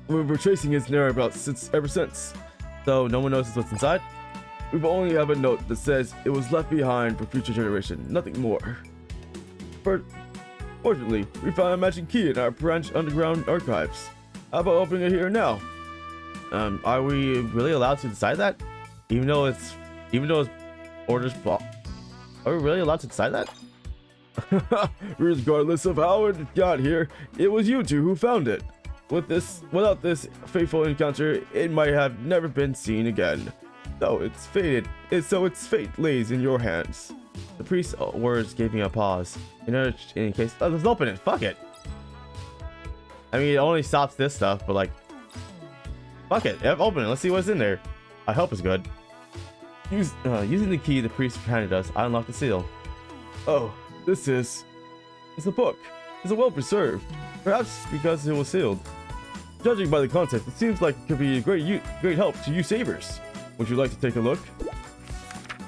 We've been tracing its whereabouts ever since, though no one knows what's inside. We only have a note that says it was left behind for future generation, nothing more. Fortunately, we found a matching key in our branch underground archives. How about opening it here now? Are we really allowed to decide that? Even though it's orders. Are we really allowed to decide that? Regardless of how it got here, it was you two who found it. Without this fateful encounter, it might have never been seen again. Though it's fated, so its fate lays in your hands. The priest's words gave me a pause. In case, let's open it. Fuck it. I mean, it only stops this stuff, but like, fuck it. Open it. Let's see what's in there. I hope it's good. Using the key the priest handed us, I unlocked the seal. Oh, it's a book. It's well preserved, perhaps because it was sealed. Judging by the content, it seems like it could be a great help to you savers. Would you like to take a look?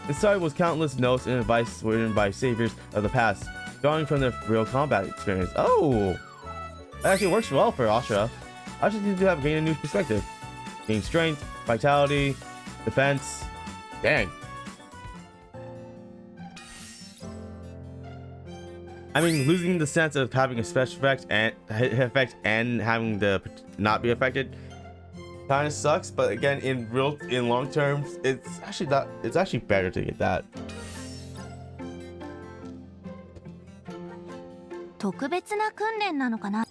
Inside was countless notes and advice written by saviors of the past, drawing from their real combat experience. Oh, that actually works well for Asherah. I just need to gain a new perspective. Gain strength, vitality, defense. Dang. I mean, losing the sense of having a special effect and having the not be affected kind of sucks, but again, in long terms, it's actually better to get that. 特別な訓練なのかな。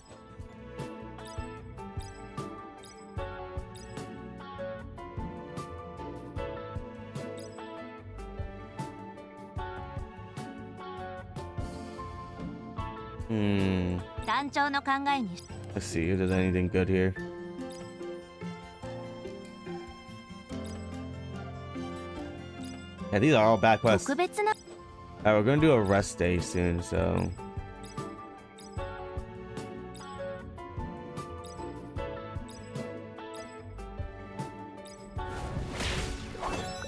団長の考えに。 Let's see if there's anything good here. Yeah, these are all bad quests. Alright, we're gonna do a rest day soon, so.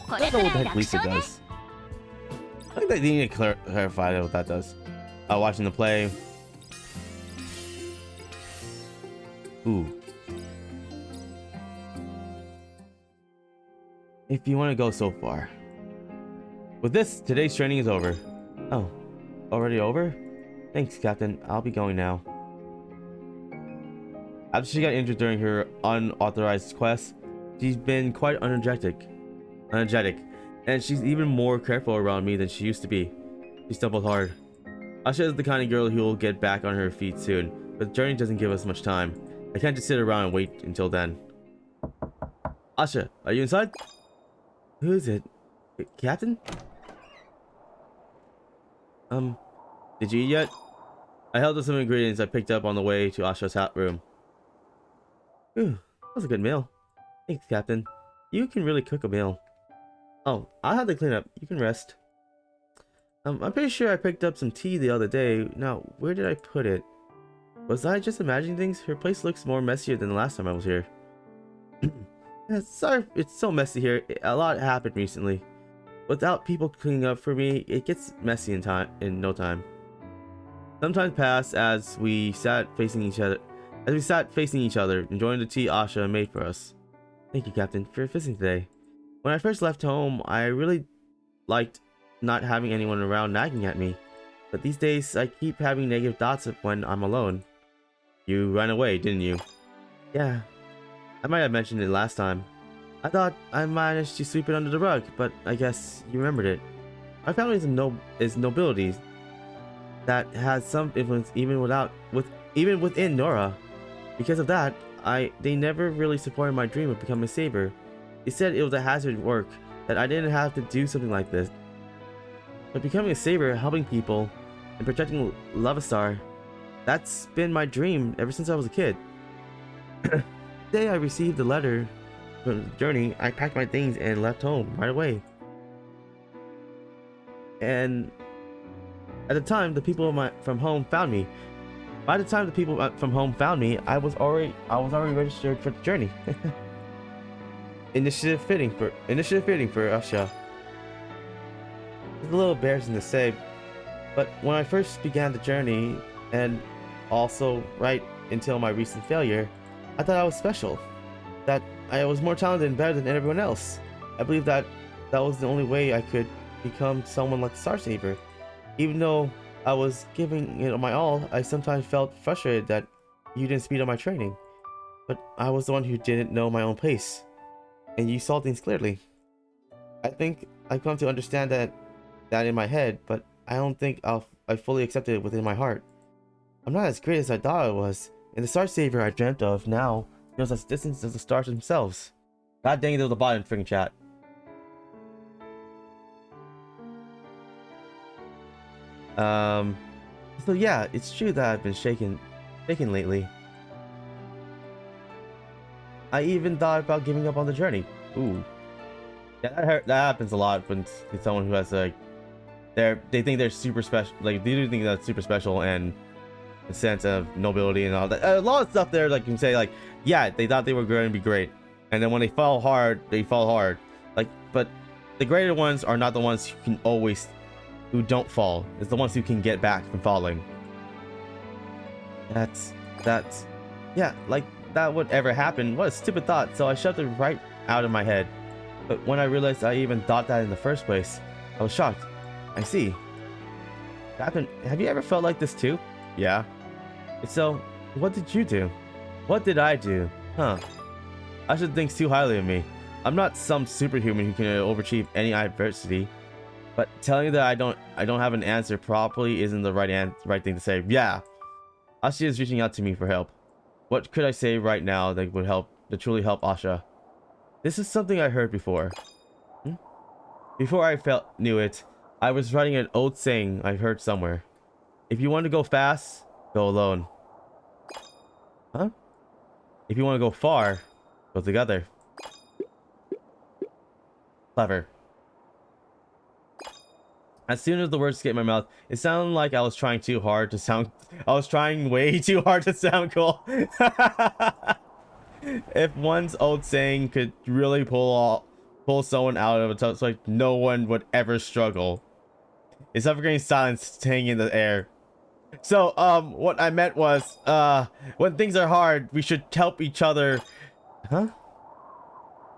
I don't know what the heck Lisa does. I think they need to clarify what that does. watching the play. Ooh. If you want to go so far. With this, today's training is over. Oh, already over? Thanks, Captain. I'll be going now. After she got injured during her unauthorized quest, she's been quite energetic, and she's even more careful around me than she used to be. She stumbled hard. Asha is the kind of girl who will get back on her feet soon, but the journey doesn't give us much time. I can't just sit around and wait until then. Asha, are you inside? Who is it? Captain? Did you eat yet? I held up some ingredients I picked up on the way to Asha's hot room. Ooh, that was a good meal. Thanks, Captain. You can really cook a meal. Oh, I'll have to clean up. You can rest. I'm pretty sure I picked up some tea the other day. Now, where did I put it? Was I just imagining things? Her place looks more messier than the last time I was here. Sorry, it's so messy here. A lot happened recently. Without people cleaning up for me, it gets messy in no time. Some time passed as we sat facing each other, enjoying the tea Asha made for us. Thank you, Captain, for visiting today. When I first left home, I really liked not having anyone around nagging at me. But these days, I keep having negative thoughts when I'm alone. You ran away, didn't you? Yeah. I might have mentioned it last time. I thought I managed to sweep it under the rug, but I guess you remembered it. My family is nobility that has some influence even within Nora. Because of that, they never really supported my dream of becoming a savior. They said it was a hazard work, that I didn't have to do something like this. But becoming a savior, helping people, and protecting Lavastar, that's been my dream ever since I was a kid. The day I received the letter from the journey, I packed my things and left home right away. And at the time, the people from home found me. By the time the people from home found me, I was already registered for the journey. Initiative fitting for Asherah. It's a little embarrassing to say, but when I first began the journey, and also right until my recent failure, I thought I was special. That I was more talented and better than everyone else. I believe that was the only way I could become someone like StarSavior. Even though I was giving it my all, I sometimes felt frustrated that you didn't speed up my training. But I was the one who didn't know my own pace, and you saw things clearly. I think I've come to understand that in my head, but I don't think I fully accepted it within my heart. I'm not as great as I thought I was, and the StarSavior I dreamt of now feels as distant as the stars themselves. God dang it, there was a bot in freaking chat. So yeah, it's true that I've been shaken lately. I even thought about giving up on the journey. Ooh. Yeah, that happens a lot when it's someone who has like, they think they're super special, like they do think that's super special, and a sense of nobility and all that. A lot of stuff there, like you can say, like, yeah, they thought they were going to be great, and then when they fall hard, they fall hard. Like, but the greater ones are not the ones who don't fall. It's the ones who can get back from falling. That's yeah, like that would ever happen. What a stupid thought. So I shoved it right out of my head. But when I realized I even thought that in the first place, I was shocked. I see. Captain, have you ever felt like this too? Yeah. So, what did you do? What did I do? Huh. I should think too highly of me. I'm not some superhuman who can overachieve any adversity. But telling you that I don't have an answer properly isn't the right thing to say. Yeah. Asha is reaching out to me for help. What could I say right now that would truly help Asha? This is something I heard before. Before I knew it, I was writing an old saying I heard somewhere. If you want to go fast, go alone. Huh? If you want to go far, go together. Clever. As soon as the words escaped my mouth, it sounded like I was trying way too hard to sound cool. If one's old saying could really pull someone out of a touch, like no one would ever struggle. A suffocating silence hanging in the air. So, what I meant was, when things are hard, we should help each other. Huh?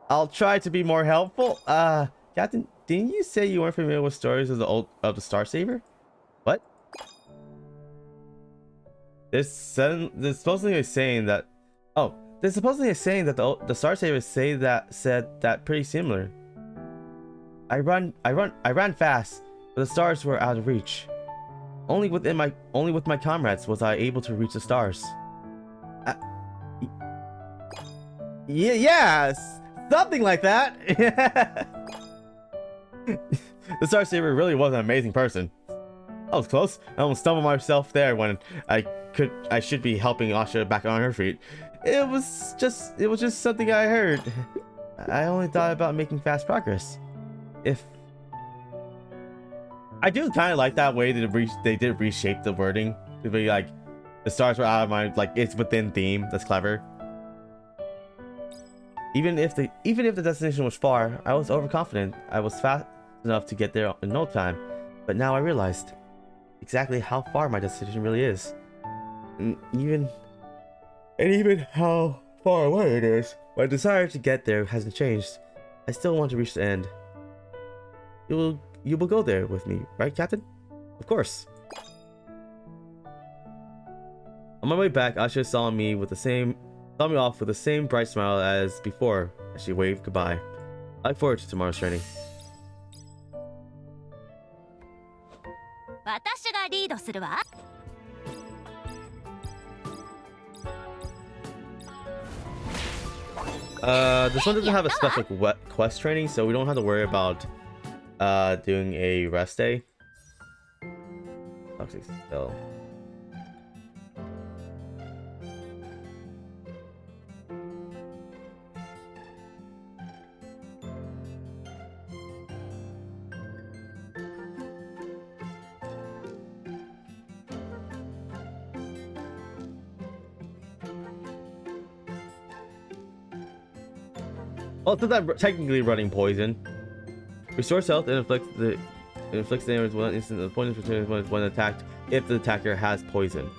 I'll try to be more helpful. Captain, didn't you say you weren't familiar with stories of the StarSavior? What? They're supposedly saying that. Oh, they're supposedly saying that the StarSavior said that pretty similar. I ran fast, but the stars were out of reach. Only with my comrades was I able to reach the stars. Yes, something like that. The StarSavior really was an amazing person. I was close. I almost stumbled myself there when I should be helping Asherah back on her feet. It was just something I heard. I only thought about making fast progress. If I do kind of like that way that they did reshape the wording to be like the stars were out of my, like, it's within theme. That's clever. Even if the destination was far, I was overconfident. I was fast enough to get there in no time. But now I realized exactly how far my destination really is. And even how far away it is. My desire to get there hasn't changed. I still want to reach the end. You will go there with me, right, Captain? Of course. On my way back, Asherah saw me off with the same bright smile as before as she waved goodbye. I look forward to tomorrow's training. 私がリードするわ。This one doesn't have a special quest training, so we don't have to worry about doing a rest day. Toxic spell. Well, since I'm technically running poison, restores health and inflicts damage one instant. The point is returned when attacked if the attacker has poison.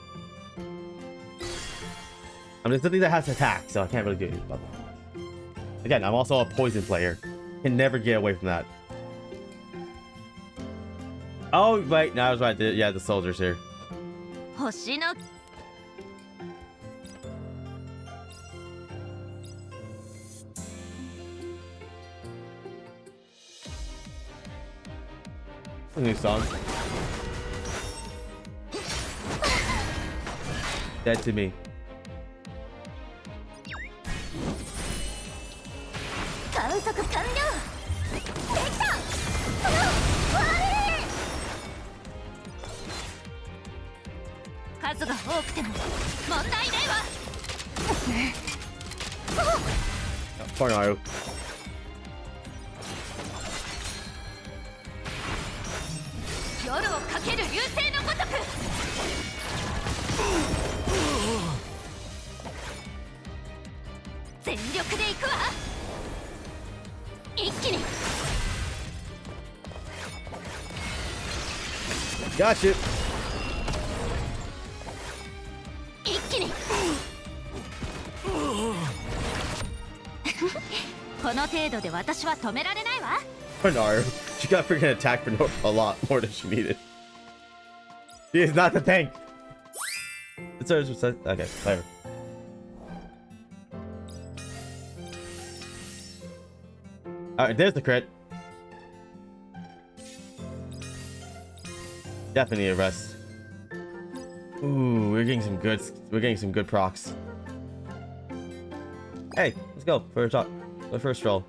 I mean, it's something that has attack, so I can't really do anything about that. Again, I'm also a poison player. Can never get away from that. Oh, wait, no, I was right. Yeah, the soldiers here. 星の A new song. Dead to me. 観測完了。できた。数が多くても問題ないわ。Poor Naru. 夜をかける流星のごとく。全力で行くわ。一気に。Got you. 一気に。この程度で私は止められないわ。Poor Naru. She got freaking attacked for a lot more than she needed. She is not the tank. It's ours. Okay, whatever. Alright, there's the crit. Definitely a rest. Ooh, we're getting some good procs. Hey, let's go for the first stroll.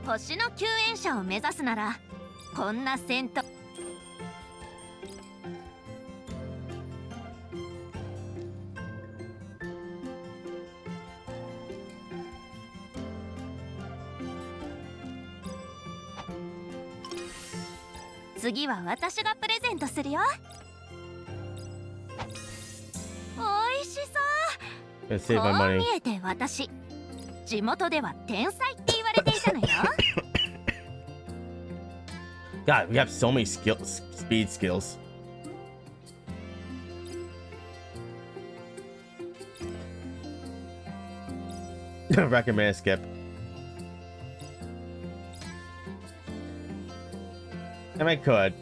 星の救援者を目指すならこんな戦闘次は私がプレゼントするよ。おいしそう。 Gonna save my こう money. 見えて私地元では天才って言われていたのよ。God, we have so many skills, speed skills. Recommend skip. I mean, I could.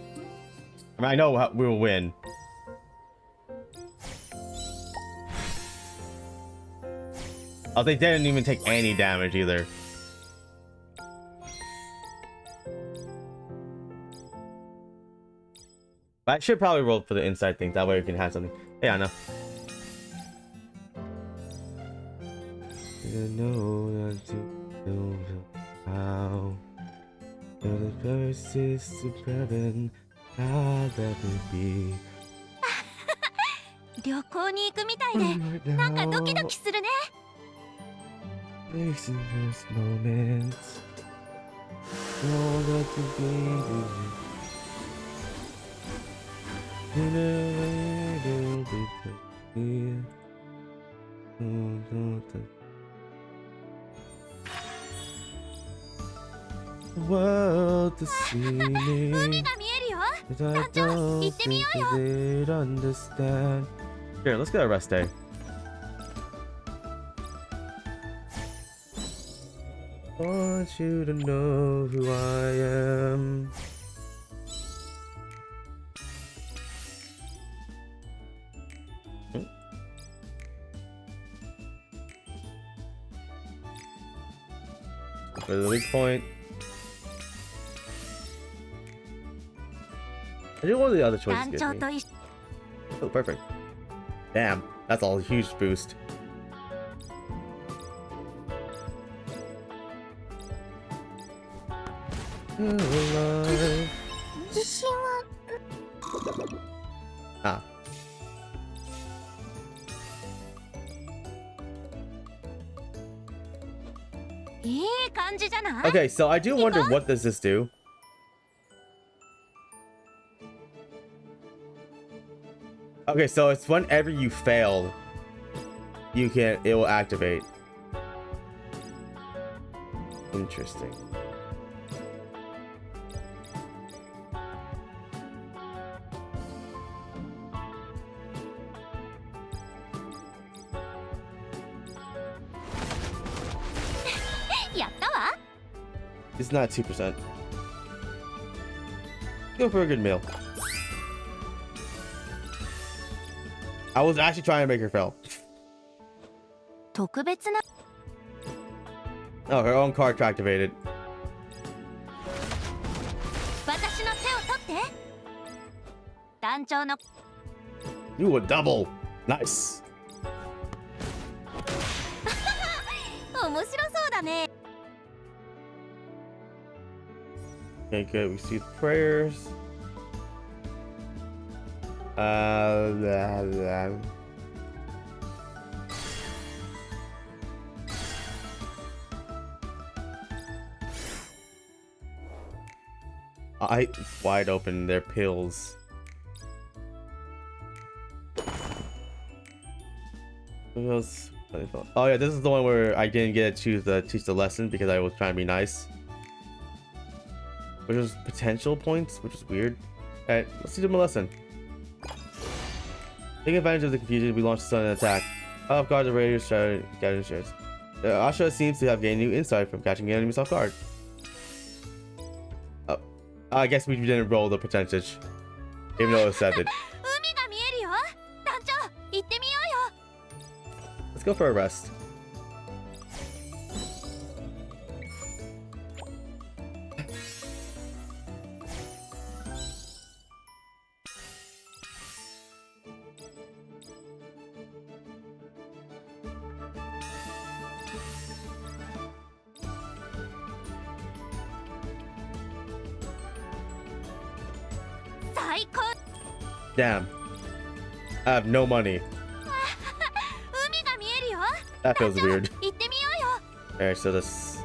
I mean, I know how we'll win. Oh, they didn't even take any damage either. I should probably roll for the inside thing. That way we can have something. Yeah, I know. You know that you know how the first is to prevent how that would be. 旅行に行くみたいで、なんかドキドキするね。These first moments, all that you be. World to see me. 海が見えるよ。 But I don't think that they'd understand. Here, let's get a rest day. Want you to know who I am. For the weak point. I do one of the other choices. Gives me. Oh, perfect. Damn, that's a huge boost. Ah. Okay, so I do wonder what does this do? Okay, so it's whenever you fail, it will activate. Interesting. It's not 2%. Go for a good meal. I was actually trying to make her fail. Oh, her own card activated. You a double. Nice. Okay, good. We see the prayers. Eyes wide open, their pills. What else? Oh yeah, this is the one where I didn't get to teach the lesson because I was trying to be nice. Which was potential points, which is weird. Alright, let's teach them a lesson. Taking advantage of the confusion, we launched a sudden attack. Off guard, the radio started gathering shares. Asherah seems to have gained new insight from catching enemies off guard. Oh, I guess we didn't roll the percentage, even though it was accepted. Let's go for a rest. Damn. I have no money. That feels weird. Alright, so this...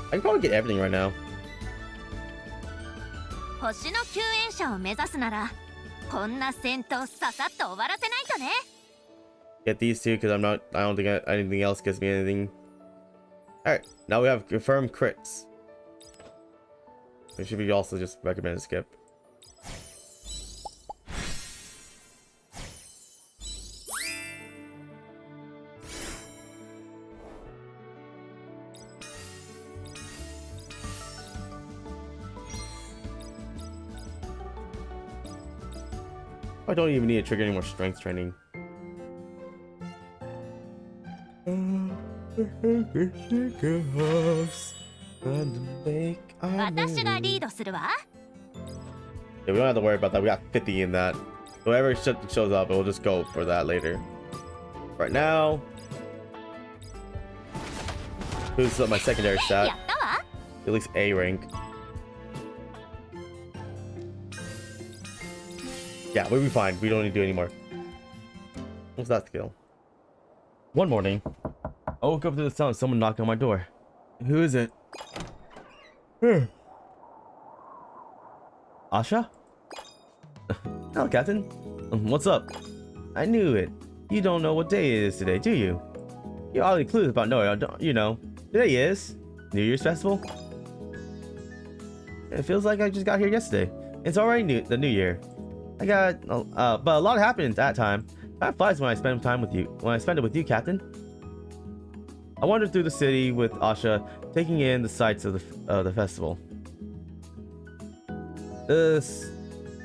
I can probably get everything right now. 星の救援者を目指すなら、こんな戦闘ささっと終わらせないとね。get these two because I don't think anything else gives me anything. All right, now we have confirmed crits. It should be also just recommended skip. I don't even need to trigger any more strength training. 私がリードするわ。 Yeah, we don't have to worry about that. We got 50 in that. Whoever shows up, we'll just go for that later. Right now, who's my secondary stat? やったわ。 At least A rank. Yeah, we'll be fine. We don't need to do any more. What's that skill? One morning, I woke up to the sound of someone knocking on my door. Who is it? Asha? Hello, Captain. What's up? I knew it. You don't know what day it is today, do you? You're oddly clueless about Noah, don't you know? Today is New Year's Festival. It feels like I just got here yesterday. It's already the New Year. But a lot happened at that time. Time flies when I spend time with you. When I spend it with you, Captain. I wandered through the city with Asha, taking in the sights of the festival. The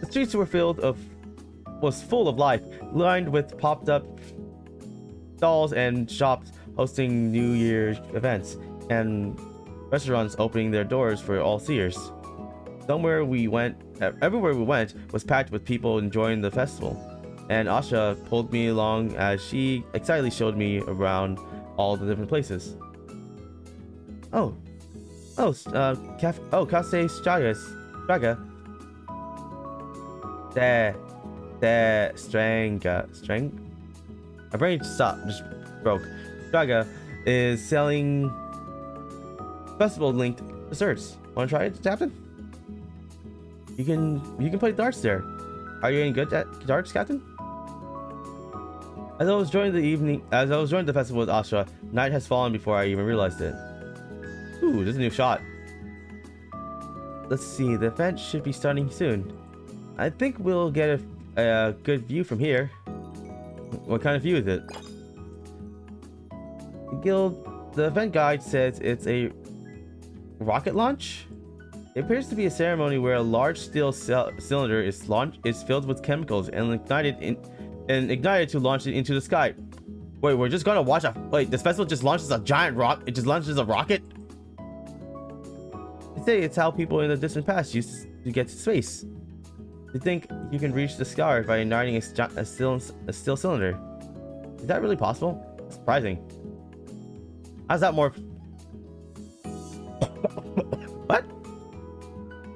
streets were full of life, lined with popped-up stalls and shops hosting New Year's events, and restaurants opening their doors for all seers. Everywhere we went was packed with people enjoying the festival, and Asha pulled me along as she excitedly showed me around all the different places. Cafe Straga. My brain just broke. Straga is selling festival-linked desserts. Want to try it, Captain? You can play darts there. Are you any good at darts, Captain? As I was joining the festival with Asha, night has fallen before I even realized it. Ooh, there's a new shot. Let's see, the event should be starting soon. I think we'll get a good view from here. What kind of view is it? The event guide says it's a rocket launch? It appears to be a ceremony where a large steel cylinder is filled with chemicals and ignited to launch it into the sky. Wait, we're just gonna watch this festival just launches a giant rock. It just launches a rocket. They say it's how people in the distant past used to get to space. They think you can reach the sky by igniting a steel cylinder. Is that really possible? That's surprising. How's that more? What?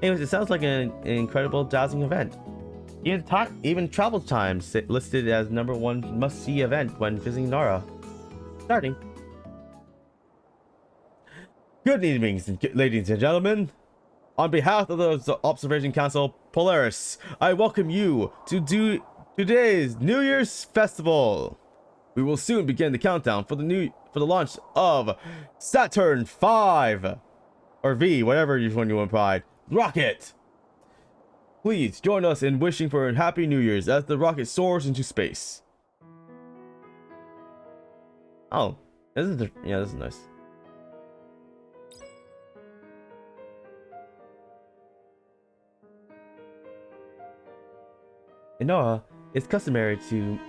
Anyways, it sounds like an incredible dowsing event. Even travel times listed as #1 must-see event when visiting Nara. Starting. Good evening, ladies and gentlemen. On behalf of the Observation Council Polaris, I welcome you to today's New Year's Festival. We will soon begin the countdown for the launch of Saturn V or V, whatever one you want to provide. Rocket. Please join us in wishing for a happy New Year's as the rocket soars into space. Oh, this is nice. In Noah, it's customary to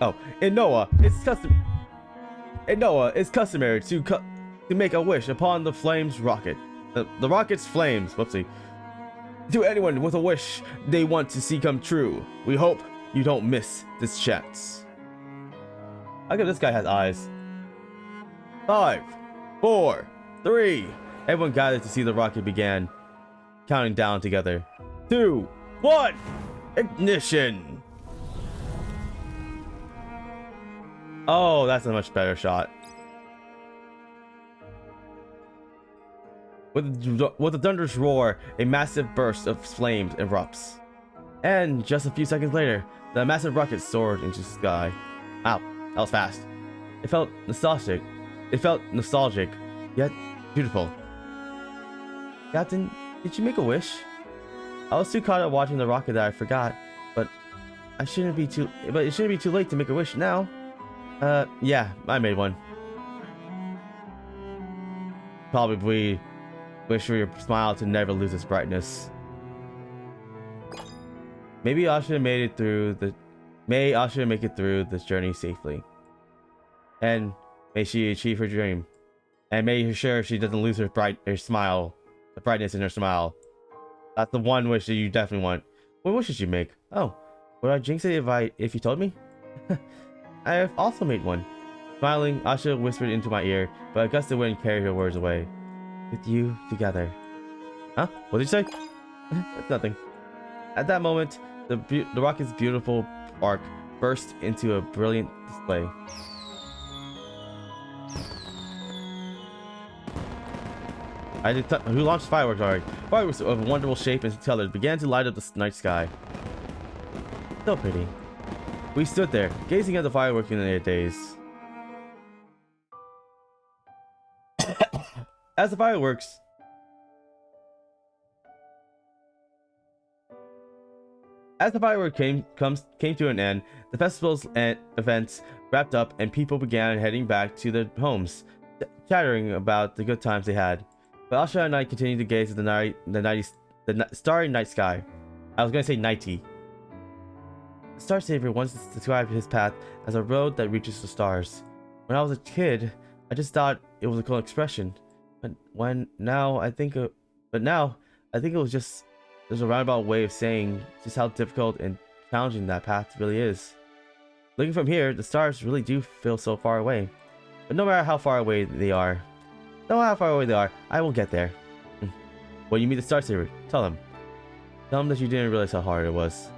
make a wish upon the flames rocket. The rocket's flames. Whoopsie. To anyone with a wish they want to see come true, we hope you don't miss this chance. How come this guy has eyes? 5, 4, 3. Everyone gathered to see the rocket began. Counting down together. 2, 1. Ignition. Oh, that's a much better shot. With a thunderous roar, a massive burst of flames erupts. And just a few seconds later, the massive rocket soared into the sky. Wow, that was fast. It felt nostalgic. Yet beautiful. Captain, did you make a wish? I was too caught up watching the rocket that I forgot, but it shouldn't be too late to make a wish now. Yeah, I made one. Probably wish for your smile to never lose its brightness. May Asherah make it through this journey safely. And may she achieve her dream. And make sure she doesn't lose her smile. The brightness in her smile. That's the one wish that you definitely want. What wish did you make? Oh, would I jinx it if you told me? I have also made one. Smiling, Asherah whispered into my ear, but I guessed it wouldn't carry her words away. With you together. Huh? What did you say? That's nothing. At that moment, the rocket's beautiful arc burst into a brilliant display. Who launched fireworks already? Fireworks of wonderful shape and color began to light up the night sky. So pretty. We stood there, gazing at the fireworks in the days. As the fireworks came to an end, the festival's events wrapped up and people began heading back to their homes, chattering about the good times they had. But Asherah and I continued to gaze at the starry night sky. I was going to say nighty. The StarSavior once described his path as a road that reaches the stars. When I was a kid, I just thought it was a cool expression. But now I think it was just there's a roundabout way of saying just how difficult and challenging that path really is. Looking from here, the stars really do feel so far away. But no matter how far away they are, I will get there. When you meet the StarSavior, tell him that you didn't realize how hard it was.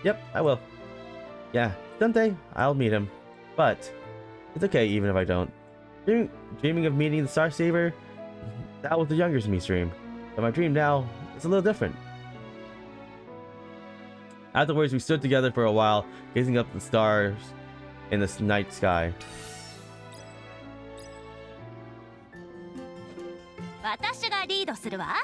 Yep, I will. Yeah, someday I'll meet him. But it's okay even if I don't. Dreaming of meeting the StarSavior, that was the younger me's dream. But my dream now is a little different. Afterwards, we stood together for a while, gazing up at the stars in the night sky. 私がリードするわ。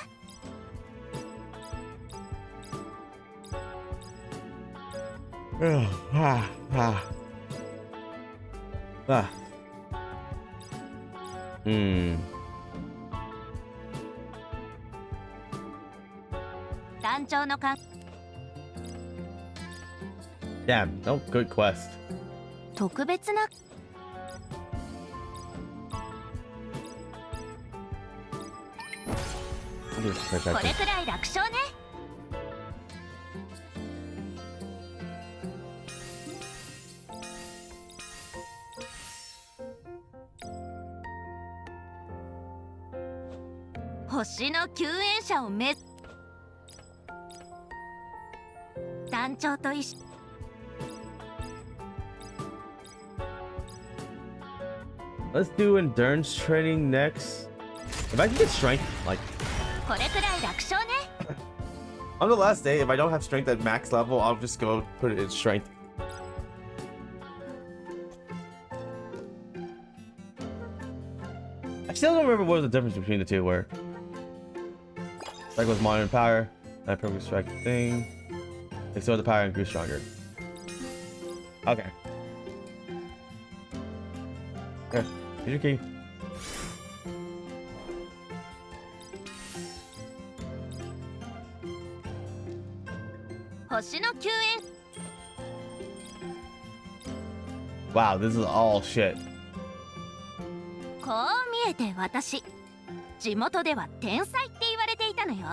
団長の勘。Damn, no good quest. 特別な。これくらい楽勝ね。星の救援者を団長と一緒。Let's do endurance training next. If I can get strength, like これくらい楽勝ね。 on the last day, if I don't have strength at max level, I'll just go put it in strength. I still don't remember what the difference between the two were. Strike with modern power, that perfect strike thing. Restore the power and grew stronger. Okay. Here, here's your key. Wow, this is all shit. こう見えて私、地元では天才って言われていたのよ。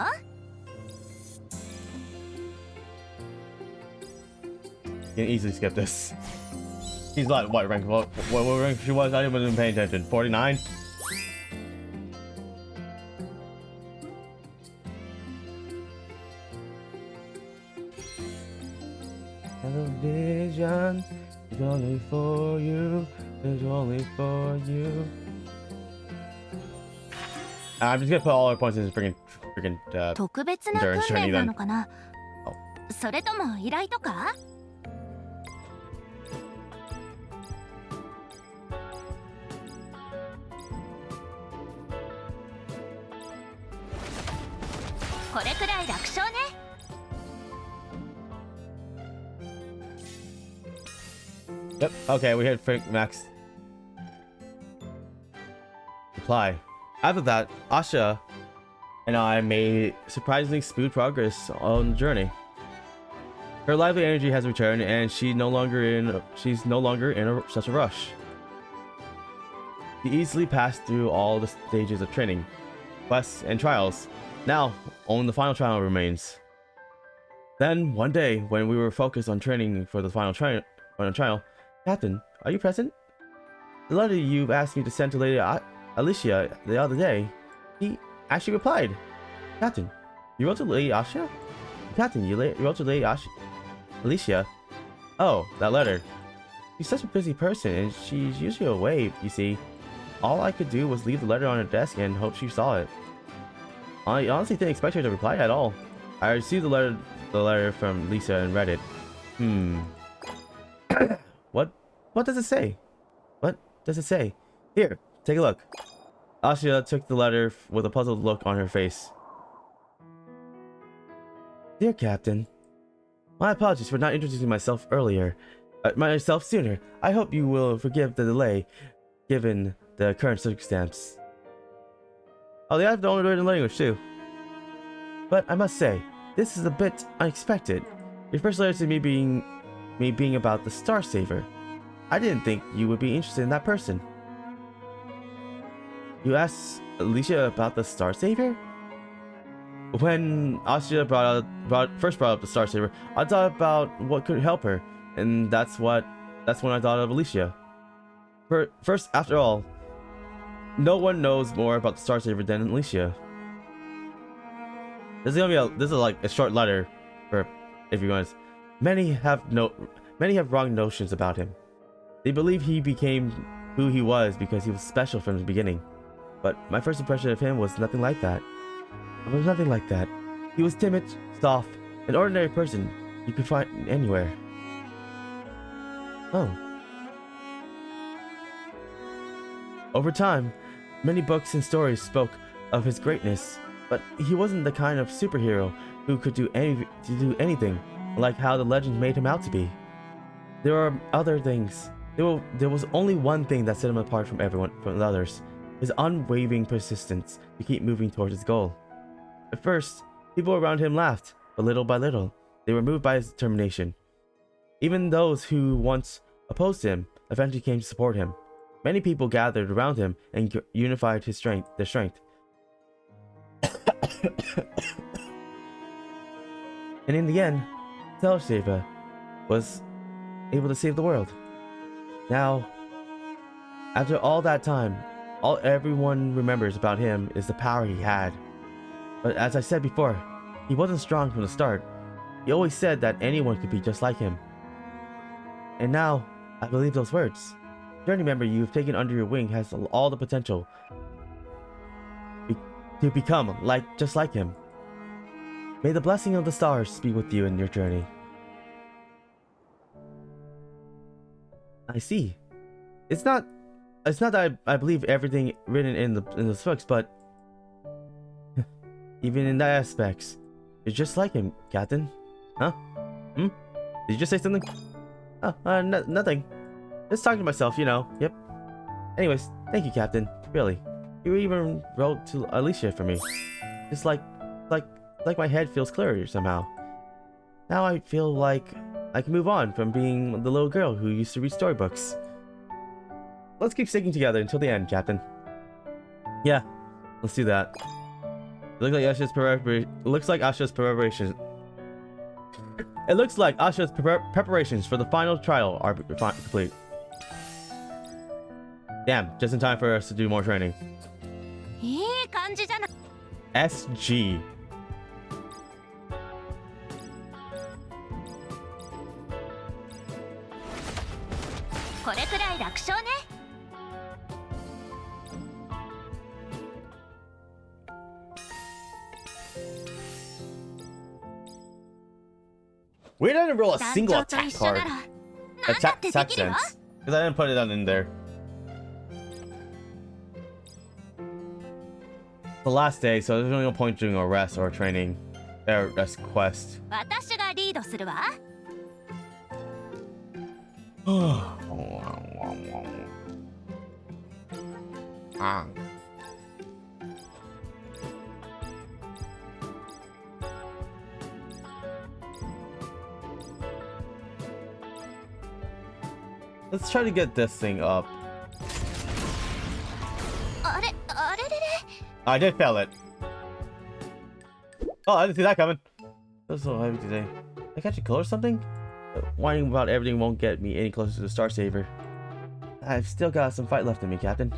You can easily skip this. He's like, what rank she was? I wasn't paying attention. 49? Television is only for you. It's only for you. I'm just gonna put all our points in this freaking 特別な訓練なのかな。それとも依頼とか？これくらい楽勝ね。 Yep. Okay, we heard Frank Max reply. After that, Asha and I made surprisingly smooth progress on the journey. Her lively energy has returned, and she's no longer in such a rush. She easily passed through all the stages of training, quests, and trials. Now, only the final trial remains. Then, one day, when we were focused on training for the final trial, Captain, are you present? The letter you asked me to send to Lady Alicia the other day, he actually replied. Captain, you wrote to Lady Asha? Captain, you wrote to Lady Alicia? Oh, that letter. She's such a busy person, and she's usually away, you see. All I could do was leave the letter on her desk and hope she saw it. I honestly didn't expect her to reply at all. I received the letter from Lisa and read it. What does it say? What does it say? Here, take a look. Asha took the letter with a puzzled look on her face. Dear Captain, my apologies for not introducing myself sooner. I hope you will forgive the delay, given the current circumstance. Oh, they have the only written language too. But I must say, this is a bit unexpected. Your first letter to me being about the StarSavior. I didn't think you would be interested in that person. You asked Alicia about the StarSavior? When Asha first brought up the StarSavior, I thought about what could help her, and that's when I thought of Alicia. First, after all, no one knows more about the StarSavior than Alicia. This is like a short letter for everyone. Many have wrong notions about him. They believe he became who he was because he was special from the beginning. But my first impression of him was nothing like that. It was nothing like that. He was timid, soft, an ordinary person you could find anywhere. Oh. Over time, many books and stories spoke of his greatness, but he wasn't the kind of superhero who could do anything like how the legends made him out to be. There were other things. There was only one thing that set him apart from the others: his unwavering persistence to keep moving towards his goal. At first, people around him laughed, but little by little, they were moved by his determination. Even those who once opposed him eventually came to support him. Many people gathered around him and unified their strength. And in the end, StarSavior was able to save the world. Now, after all that time, all everyone remembers about him is the power he had. But as I said before, he wasn't strong from the start. He always said that anyone could be just like him. And now, I believe those words. The journey member you've taken under your wing has all the potential to become just like him. May the blessing of the stars be with you in your journey. I see. It's not that I believe everything written in those books, but even in that aspects, you're just like him, Captain. Huh? Did you just say something? Oh, nothing. Just talking to myself, you know. Yep. Anyways, thank you, Captain. Really. You even wrote to Alicia for me. It's like my head feels clearer somehow. Now I feel like I can move on from being the little girl who used to read storybooks. Let's keep sticking together until the end, Captain. Yeah, let's do that. It looks like Asha's preparations for the final trial are complete. Damn, just in time for us to do more training. SG. We didn't roll a single attack card. Attack sense. Because I didn't put it in there. the last day, so there's no point doing a rest or training. Or rest quest. 私がリードするわ。Ah. Let's try to get this thing up. あれれれ。 I did fail it. Oh, I didn't see that coming. That's so heavy today. I catch a cold or something? Whining about everything won't get me any closer to the StarSavior. I've still got some fight left in me, Captain.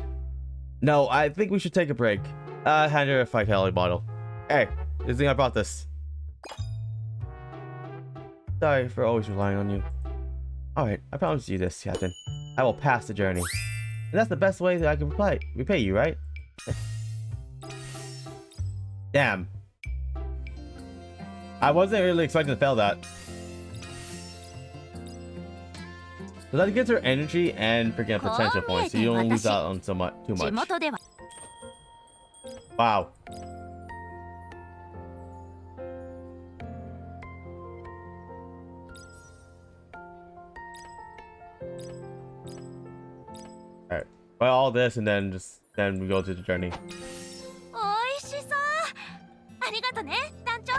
No, I think we should take a break. Hand her a Vitality bottle. Hey, this thing I brought this. Sorry for always relying on you. Alright, I promise you this, Captain. I will pass the journey. And that's the best way that I can repay you, right? Damn. I wasn't really expecting to fail that. So that gets her energy and freaking potential points, so you don't lose out on too much. Wow. Alright. Well, all this and then we go to the journey. おいしそう。ありがとね、団長。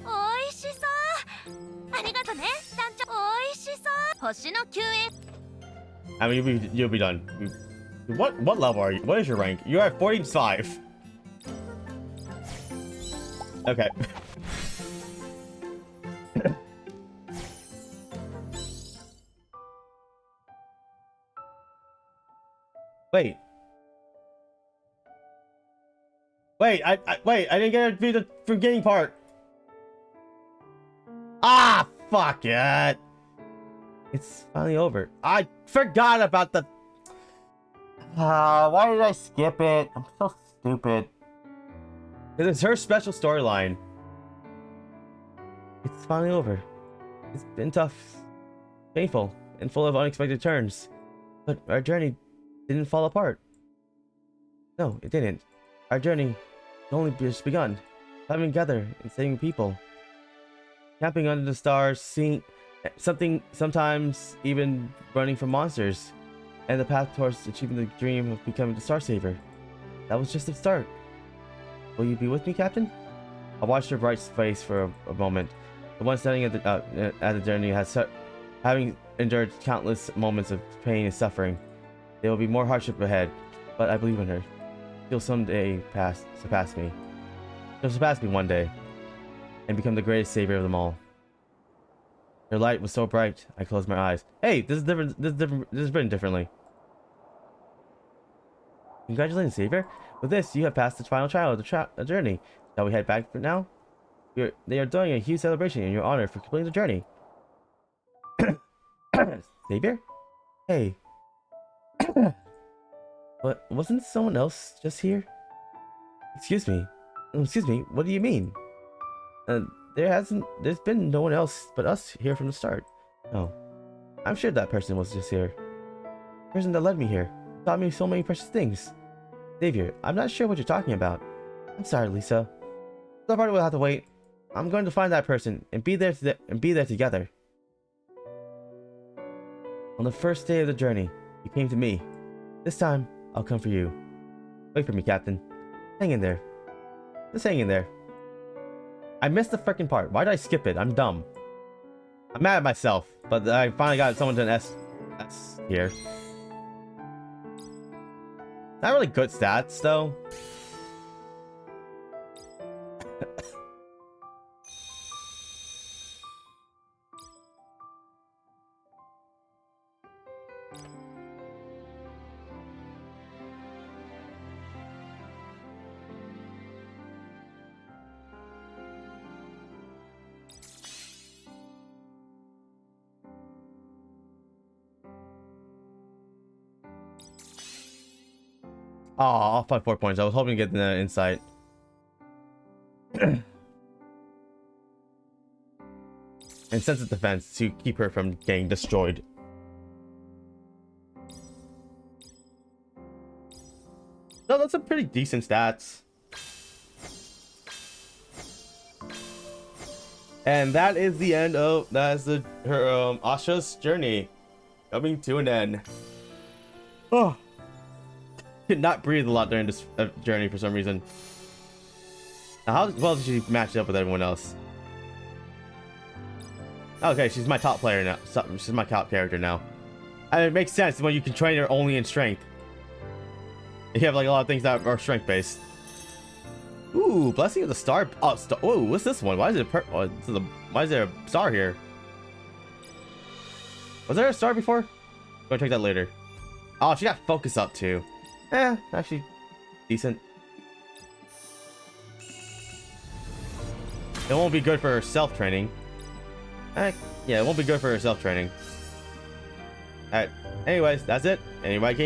おいしそう。ありがとね、団長。おいしそう。星の救援。I mean, you'll be done. What level are you? What is your rank? You're at 45. Okay. Wait. Wait, I didn't get the beginning part. Ah, fuck it. It's finally over. I forgot about the... why did I skip it? I'm so stupid. It's her special storyline. It's finally over. It's been tough, painful, and full of unexpected turns. But our journey didn't fall apart. No, it didn't. Our journey only just begun. Climbing together and saving people. Camping under the stars, seeing something, sometimes even running from monsters. And the path towards achieving the dream of becoming the StarSavior. That was just the start. Will you be with me, Captain? I watched her bright face for a moment. The one standing at the journey having endured countless moments of pain and suffering. There will be more hardship ahead, but I believe in her. She'll someday surpass me. She'll surpass me one day, and become the greatest savior of them all. Her light was so bright, I closed my eyes. Hey, this is different. This is written differently. Congratulations, Savior. With this, you have passed the final trial of the journey. Shall we head back for now? They are doing a huge celebration in your honor for completing the journey. Savior? Hey. But wasn't someone else just here? Excuse me. Excuse me, what do you mean? There's been no one else but us here from the start. No. I'm sure that person was just here. The person that led me here. Taught me so many precious things. Savior, I'm not sure what you're talking about. I'm sorry, Lisa. The party will have to wait. I'm going to find that person and be there together. On the first day of the journey, you came to me. This time, I'll come for you. Wait for me, Captain. Hang in there. Just hang in there. I missed the freaking part. Why did I skip it? I'm dumb. I'm mad at myself, but I finally got someone to an S here. Not really good stats, though. Oh, off by 4 points. I was hoping to get the insight. And sense of defense to keep her from getting destroyed. No, that's a pretty decent stats. And that is the end of her Asha's journey coming to an end. Oh, could not breathe a lot during this journey for some reason. Now, how well did she match up with everyone else? Okay, she's my top player now. She's my top character now. And it makes sense when you can train her only in strength. You have like a lot of things that are strength based. Ooh, blessing of the star. Oh, Ooh, what's this one? Why is it why is there a star here? Was there a star before? I'm gonna check that later. Oh, she got focus up too. Actually, decent. It won't be good for her self training. Yeah, it won't be good for her self training. Alright. Anyways, that's it. Anybody?